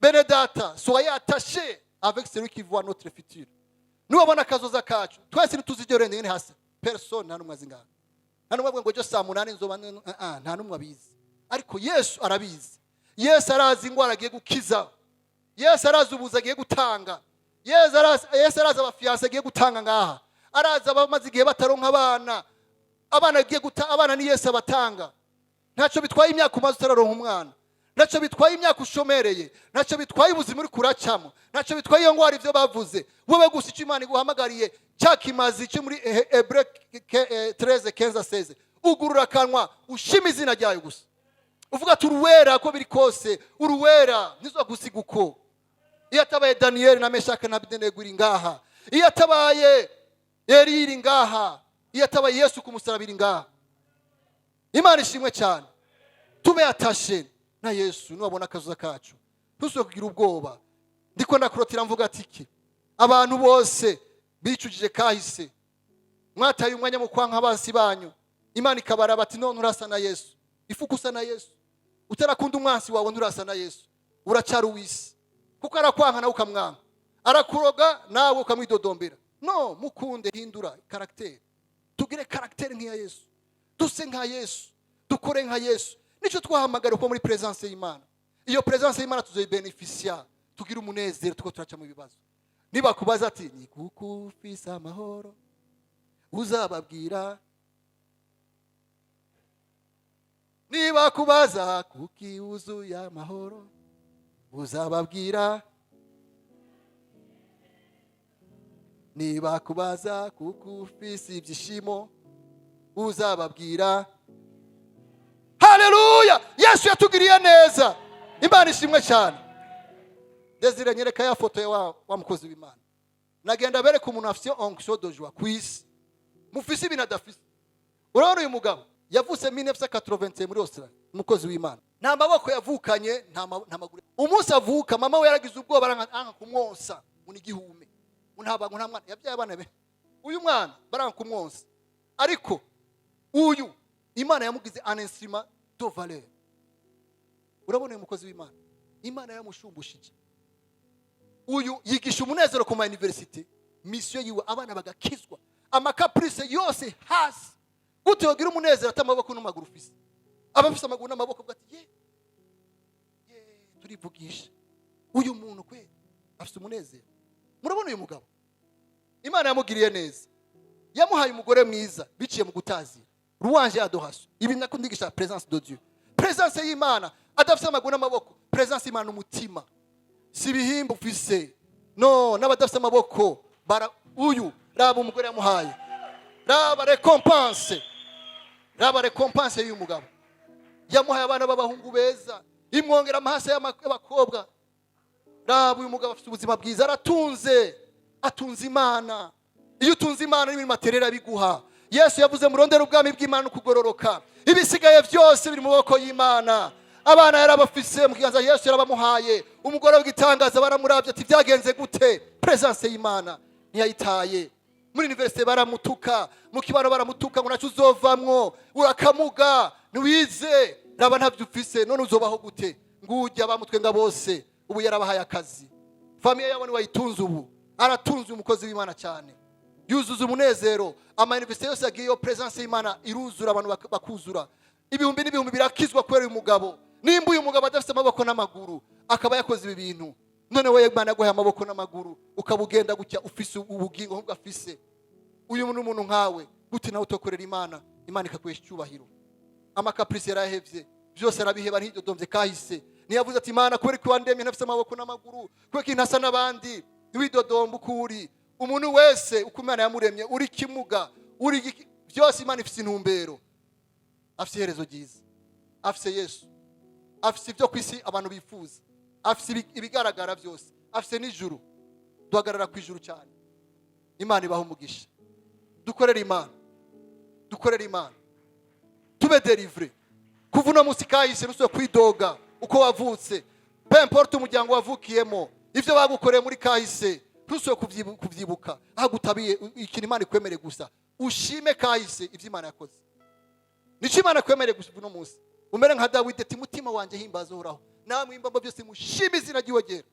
Bene data, soyez attachés avec celui qui voit notre futur. Nuwabona akazoza kacu, twese ntituzigere ndenge hasi. Personne nta numwe azingaha. Nta numwe ngo jo saa 8 nzoba nta numwe abizi. Ariko Yesu arabizi. Yesu arazi ingwara agiye gukiza. Yesu arazi ubuza agiye gutanga. Yesu arazi abafiyanse agiye gutanga ngaha. Arazi abamaze igihe bataronka abana. Abana agiye gutanga, abana ni Yesu abatanga. Ntacyo bitwaye imyaka umaze utararonka umwana. Ntacyo bitwaye imyaka ushomereye. Ntacyo bitwaye ubuzima uri kuracamo. Ntacyo bitwaye iyo ngwara ivyo bavuze. Wowe gusa icyo Imana iguhamagariye cyakimazi cyo muri Hébreux 13:15-16. Ugurura kanwa ushima izina ryayo gusa. Uvuga ati uruwera ko biri kose, uruwera nizo gusiga uko. Iyo atabaye Daniel na Meshaka na Abednego iri ngaha. Iyo atabaye Eli iri ngaha. Iyo atabaye Yesu kumusaraba iri ngaha. Imana ishimwe cyane. Tube atashe na Yesu nuwabona akazuza kacu. Ntusuye kugira ubwoba. Ndiko ndakurotira mvuga ati iki. Abantu bose bicujije kahise. Mwataye umwanya mu kwanka abansi banyu. Imana ikabaraba ati none urasa na Yesu. Ifukusa na Yesu. Utarakunda umwansi wawe nturasa na Yesu. Uracyari uwisi. Kuko arakwanka nawe ukamwanka. Arakuroga nawe ukamwidodombera. No, mukunde hindura karakter. Tugire karakter nk'iya Yesu. Duse nka Yesu. Dukore nka Yesu. Nico twahamagara ko muri presence y'Imana. Iyo presence y'Imana tuzoyibeneficia. Tugira umunezero tuko turaca mu bibazo. Niba kubaza ati ni kuko ufise amahoro uzababwira. Niba kubaza kuki uzuye amahoro uzababwira. Niba kubaza kuko ufise ibyishimo uzababwira. Haleluya! Yesu yatugiriye neza. Imana ishimwe cyane. Desire nyereka ya foto ya wa mukozi w'Imana. Nagenda bereka umuntu afite onction de joie kwisi. Mufise ibintu adafise. Urabona uyu mugabo yavutse 1980 muri Australia, umukozi w'Imana. Nta maboko yavukanye, nta maguru. Umunsi avuka mama we yaragize ubwoba aranga kumwonsa, muni gihume. Unaba nta mwana yabyaye abana be. Uyu mwana baranga kumwonsa. Ariko uyu Imana yamugize un instrument de valeur. Urabona uyu mukozi w'Imana. Imana yamushumbishije. Uyu yigisha umunezero ku university. Mission yiwe abana bagakizwa. Amakaprice yose hasi. Gute yogira umunezero atamaboko n'amaguru ufise. Abafise amaguru n'amaboko bwati ye turivugisha. Uyu muntu kwe afise umunezero. Murabona uyu mugabo. Imana yamugiriye neza. Yamuhaye umugore mwiza biciye mu gutazira. Ruwanje adohaso. Ibi nakundigisha presence de Dieu. Presence y'Imana adafise amaguru n'amaboko. Presence y'Imana umutima. Si bihimba ufise. No, n'abadafise amaboko bara uyu raba umugore yamuhaye. Raba recompense. Raba recompense y'uyu mugabo. Yamuhaye abana b'abahungu beza. Imwongera amahasa y'abakobwa. Raba uyu mugabo afite ubuzima bwiza aratunze. Atunze Imana. Iyo utunze Imana n'ibintu materiel biguha. Yesu yavuze murondera ubwami bw'Imana ukugororoka. Ibisigaye byose biri mu maboko y'Imana. Abana yarabafise mu kiganza Yesu yarabamuhaye. Umugore w'igitangaza baramuravye ati byagenze gute? Presence y'Imana ntiyayitaye. Muri universite baramutuka, mu kibano baramutuka ngo nacu uzovamwo, urakamuga, nwize, raba ntavyo ufise, none uzobaho gute? Ngujya bamutwenga bose, ubu yarabahaye akazi. Famille yabo ni wayitunze ubu. Aratunze umukozi w'Imana cyane. Yuzuza umunezero. Ama universite yose yagiye presence y'Imana iruzura abantu bakuzura. Ibihumbi n'ibihumbi birakizwa kwera uyu mugabo. Nimba uyu mugabo adafite amaboko n'amaguru akaba yakoze ibi bintu. None we Imana yaguhaye amaboko n'amaguru ukabugenda gutya ufise ubugingo nk'ubwo afise. Uyu muntu nkawe gute nawe utokorera Imana, Imana ikakwesha cyubahiro. Amakaprice yarahevye byose arabiheba ntidodomvye kahise. Niyavuze ati Imana kubera ko wandemye ntafise amaboko n'amaguru, kubera ko intasa nabandi ntiwidodomba ukuri. Umuntu wese uko Imana yamuremye uri kimuga, uri byose Imana ifise intumbero. Afise iherezo ryiza. Afise Yesu. Afise ibyo kwisi abantu bifuza. Afise ibigaragara byose. Afise n'ijuru. Duhagarara ku ijuru cyane. Imana ibaho umugisha. Dukorera Imana. Dukorera Imana. Tube delivré. Kuvuna musikayise nuso kwidoga uko wavutse. Peu importe umuryango wavukiyemo. Ivyo bagukoreye muri kahise. Ntuso kuvyibuka. Ahagutabiye ikintu Imana ikwemere gusa. Ushime kahise ivyo Imana yakoze. Nico Imana kwemere gusa uno munsi. umere nka Dawidi ati mutima wanje himbaza uhoraho namwe imbambo byose mushime izina ry'Uwagera.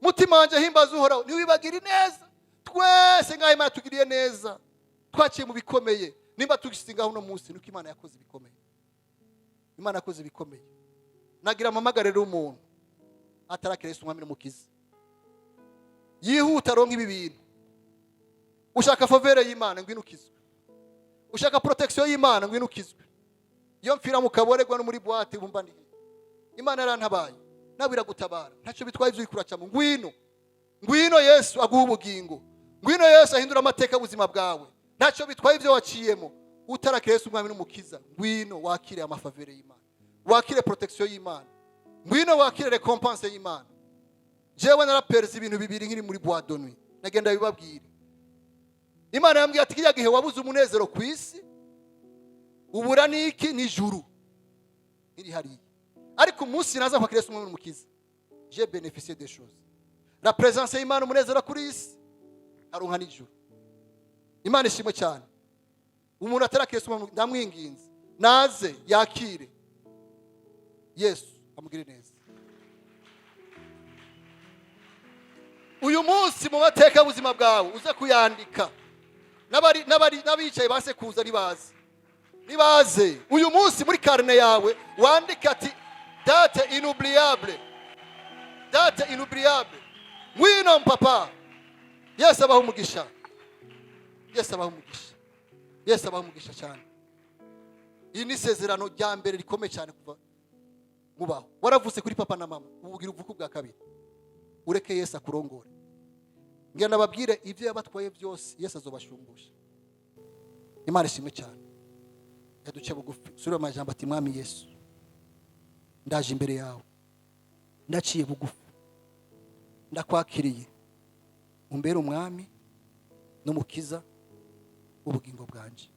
Mutima wanje himbaza uhoraho niwibagire neza twese ngaho Imana tugiriye neza twaciye mu bikomeye nimba tugisingaho no munsi nuko Imana yakoze ibikomeye. Imana yakoze ibikomeye. Nagira amamagarero umuntu atarakira Yesu umwami n'umukiza yihuta ronka ibi bintu. Ushaka favere y'Imana ngwino ukizwe, ushaka protection y'Imana ngwino ukizwe. Iyo mfira mu kaboregwa no muri boîte bumva ndi Imana yarantabaye nawe iragutabara ntacyo bitwaye ivyo ikuraca mu ngwino Yesu aguha ubugingo, ngwino Yesu ahindura amateka y'ubuzima bwawe, ntacyo bitwaye ivyo waciyemo utarakira Yesu umwami n'umukiza. Ngwino wakire amafavere y'Imana, wakire protection y'Imana, ngwino wakire recompense y'Imana. Jewe narapereza ibintu bibiri nkiri muri boîte de nuit nagenda bibabwira. Imana yambwiye ati kijya gihe wabuze umunezero ku isi ubura niki n'ijuru iri hariya, ariko umunsi naza kwakira Yesu umwami n'umukiza j'ai bénéficié des choses. La présence y'Imana umunezero kuri isi aronka n'ijuru. Imana ishimwe cyane. Umuntu atarakira Yesu umwami ndamwinginze naze yakire Yesu amugire neza. Uyu munsi mu mateka y'ubuzima bwawe uze kuyandika. N'abicaye base kuza nibaze uyu munsi muri karne yawe wandika ati date inoubliable, date inoubliable. Ngwino papa Yesu abaho umugisha, Yesu abaho umugisha, Yesu abaho umugisha cyane. Iyi ni isezerano rya mbere rikomeye cyane kuva mubaho. Waravutse kuri papa na mama ubugira uvuko bwa kabiri ureke Yesu akurongore. Ngira nababwire ivyo yabatwaye byose Yesu azobashumbusha. Imana ishimwe cyane. Yaduce bugufi sura amajambo ati mwami Yesu ndaje imbere yawe ndaciye bugufi ndakwakiriye umbere umwami n'umukiza ubugingo bwanje.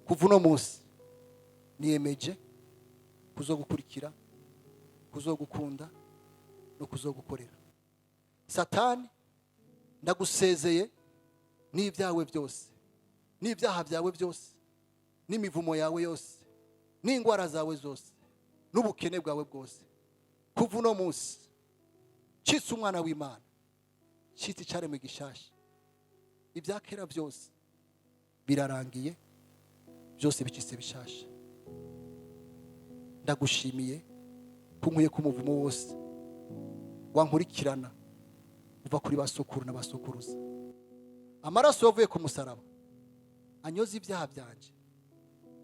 Kuva uno munsi niyemeje kuzogukurikira, kuzogukunda no kuzogukorera. Satani ndagusezeye n'ibyawe byose, n'ibyaha byawe byose, n'imivumo yawe yose, n'ingwara zawe zose, n'ubukene bwawe bwose. Kuva uno munsi citse umwana w'Imana, citse icaremwe gishasha. Ibyakera byose birarangiye, byose bicitse bishasha. Ndagushimiye kunkuye ku muvumo wose wankurikirana uva kuri basokuru n'abasokuruza. Amaraso yavuye ku musaraba anyoza ibyaha byanje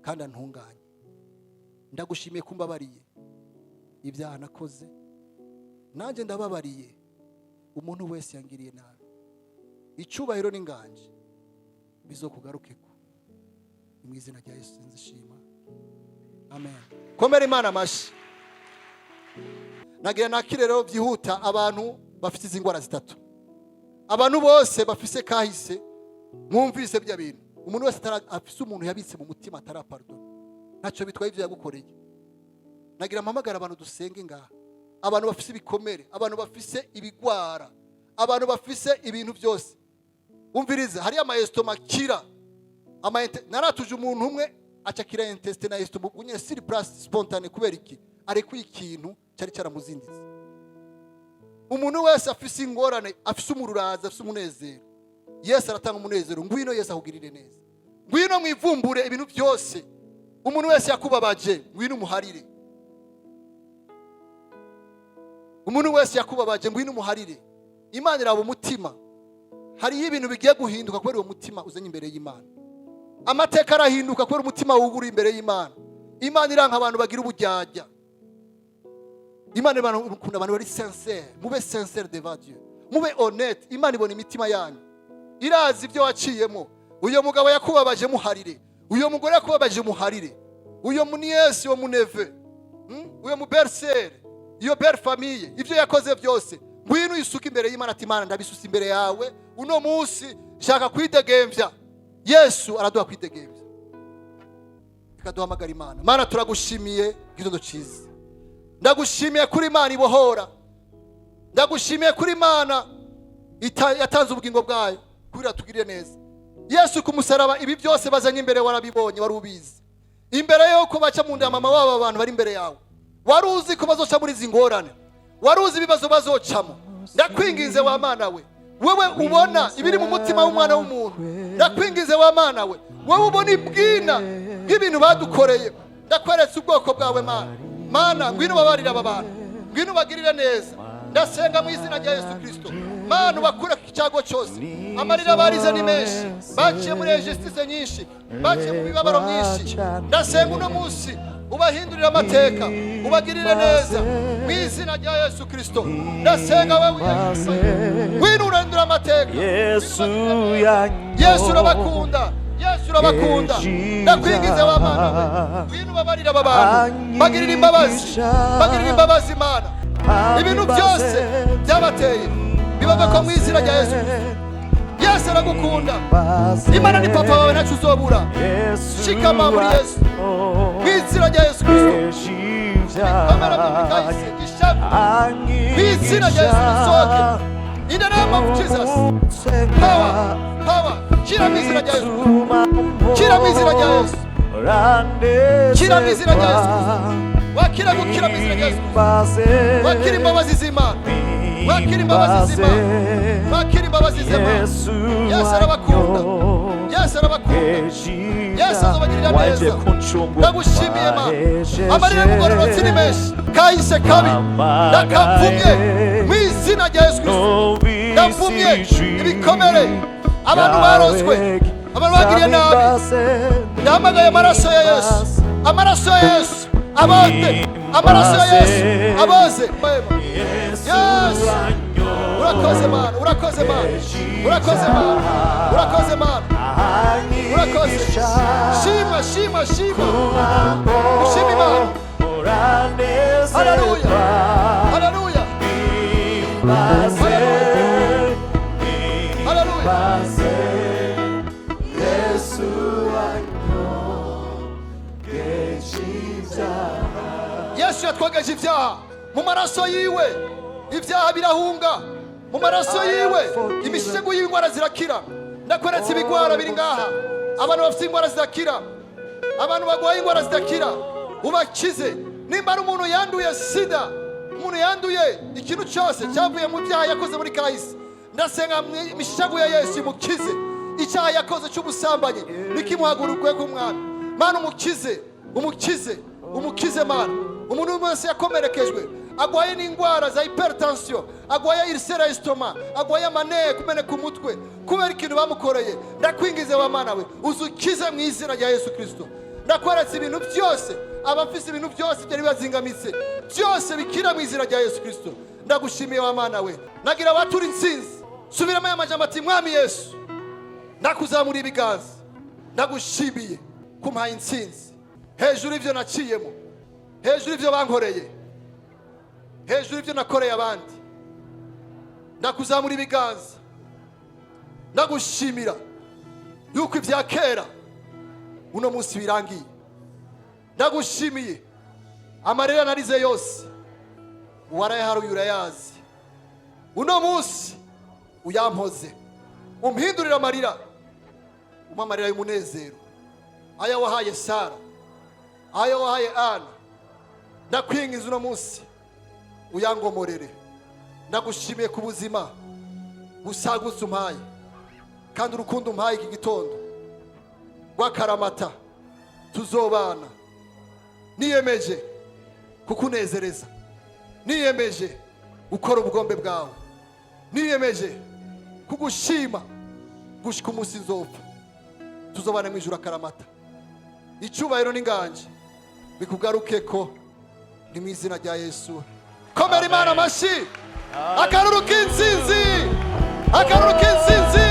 kandi antunganye. Ndagushimiye kumbabariye ibyaha nakoze, nanjye ndababariye umuntu wese yangiriye nabi. Icubahiro n'inganje bizokugarukeko mu izina rya Yesu nzishima, amen. Komera Imana amashi. Nagira nakire rero byihuta abantu bafite izi ngwara zitatu. Abantu bose bafise kahise mwumvise bya bintu. Umuntu wese afise umuntu yabitse mu mutima atara pardon, ntacyo bitwaye ivyo yagukoreye. Nagira mpamagara abantu dusenge ngaha, abantu bafise ibikomere, abantu bafise ibigwara, abantu bafise ibintu byose. Umvirize hari ama estoma kira, naratuje umuntu umwe acakira intestin na estoma unye sur place spontané kubera iki arekuye ikintu cyari cyaramuzinditse. Umuntu wese afise ingorane, afise umururaza, afise umunezero, Yesu aratanga umunezero. Ngwino Yesu ahugirire neza, ngwino mwivumbure ibintu byose. Umuntu wese yakubabaje ngwino umuharire, umuntu wese yakubabaje ngwino umuharire. Imana iraba umutima, hari ibintu bigiye guhinduka kubera uwo mutima uzanye imbere y'Imana. Amateka arahinduka kubera umutima wuguru imbere y'Imana. Imana iranka abantu bagira ubujyajya. Imana ikunda abantu bari sincere, mube sincere devant Dieu, mube honnête. Imana ibona imitima yanyu, irazi ibyo waciyemo. Uyo mugabo yakubabaje muharire, uyo mugore yakubabaje muharire, uyo muniesi wo muneve, uyo mubersere, iyo belle famille, ibyo yakoze byose ngwino isuka imbere y'Imana ati Imana ndabisusa imbere yawe uno munsi, shaka kwidegemvya. Yesu araduha kwidegemvya, ikaduhamagara Imana. Mana turagushimiye gitondo ciza, ndagushimiye kuri Imana ibohora, ndagushimiye kuri Imana yatanze ubugingo bwayo kugira tugirire neza. Yesu kumusaraba ibi byose bazanye imbere warabibonye, warubizi. Imbere yo yuko baca mu nda ya mama wabo abantu bari imbere yawe. Wari uzi ko bazoca muri izi ngorane, wari uzi ibibazo bazocamo. Ndakwinginze wa Mana we, wewe ubona ibiri mu mutima w'umwana w'umuntu. Ndakwinginze wa Mana we, wewe ubona ibwina bw'ibintu badukoreye. Ndakweretse ubwoko bwawe Mana. Mana ngwino babarira aba bantu, ngwino bagirire neza. Ndasenga mu izina rya Yesu Kristo, Mana bakure icyago cyose. Amarira barize ni menshi, baciye muri injustice nyinshi, baciye mu bibabaro myinshi. Ndasenga uno munsi ubahindurira amateka, ubagirire neza mu izina rya Yesu Kristo. Ndasenga wewe ngwino urandura amateka. Yesu urabakunda, Yesu urabakunda. Ndakwingize wa Mana we, ngwino babarira aba bantu, bagirira imbabazi, bagirira imbabazi Mana. Ibintu byose byabateye bibave ko mu izina rya Yesu Kristo. Yesu aragukunda, Imana ni papa wawe ntacyo uzobura. Shikama muri Yesu mu izina rya Yesu Kristo. Bikomera by'ubikahise gishabu mu izina rya Yesu bisohoke. In the name of Jesus. Power, power. Kira mu izina rya Yesu, kira mu izina rya Yesu, kira mu izina rya Yesu. Wakira gukira mu izina rya Yesu. Wakira imbabazi z'Imana, wakira imbabazi z'Imana, wakira imbabazi z'Imana. Yesu arabakunda, Yesu arabakunda, Yesu azobagirira neza. Ndagushimiye Mana, amarira y'umugororotsi ni menshi, kahise kabi ndakavumye mu izina rya Yesu Kristo. Ndavumye ibikomere abantu barozwe, abantu bagiriye nabi. Ndahamagaye amaraso ya Yesu, amaraso ya Yesu abote, amaraso ya Yesu aboze. Yesu urakoze Mana, urakoze Mana, urakoze Mana, urakoze Mana, urakoze. Shima, shima, shima, ushima Imana. Haleluya, haleluya, haleluya. Yesu yatwagaje ibyaha mu maraso yiwe, ibyaha birahunga mu maraso yiwe. Imisego y'indwara zirakira. Ndakweretse ibigwara biri ngaha, abantu bafite indwara zidakira, abantu bagwaye indwara zidakira, ubakize. Nimba ari umuntu yanduye sida, umuntu yanduye ikintu cyose cyavuye mu byaha yakoze muri kahise, ndasenga imisego ya Yesu imukize. Icyaha yakoze cy'ubusambanyi nikimuhagurukwe ku mwana. Mana umukize, umukize, umukize Mana. Umuntu wese yakomerekejwe, agwaye n'indwara za hypertension, agwaye ulcère estomac, agwaye amane kumeneka umutwe kubera ikintu bamukoreye, ndakwingize wa Mana we, uzukize mu izina rya Yesu Kristo. Ndakweretse ibintu byose, abafise ibintu byose byari bazingamitse, byose bikira mu izina rya Yesu Kristo. Ndagushimiye wa Mana we, nagira abatura insinzi. Subiramo aya majambo ati Mwami Yesu, ndakuzamura ibiganza, ndagushimiye kumpaye insinzi hejuru ivyo naciyemo, hejuru ivyo bankoreye, hejuru ivyo nakoreye abandi. Ndakuzamura ibiganza, ndagushimira yuko ivya kera uno munsi birangiye. Ndagushimiye amarira narize yose warayaharuye, urayazi. Uno munsi uyampoze, umpindurira amarira, umpa amarira y'umunezero, aya wahaye Sara, aya wahaye Ana. Ndakwingiza uno munsi uyangomorere. Ndagushimiye ku buzima busagutse umpaye, kandi urukundo umpaye iki gitondo rw'akaramata. Tuzobana, niyemeje kukunezereza, niyemeje gukora ubugombe bwawe, niyemeje kugushima gushika umunsi nzopfa. Tuzobana mu ijuru akaramata. Icyubahiro n'inganje bikugarukeko ni mu izina rya Yesu. Komera Imana amashi. Akaruru k'insinzi, akaruru k'insinzi.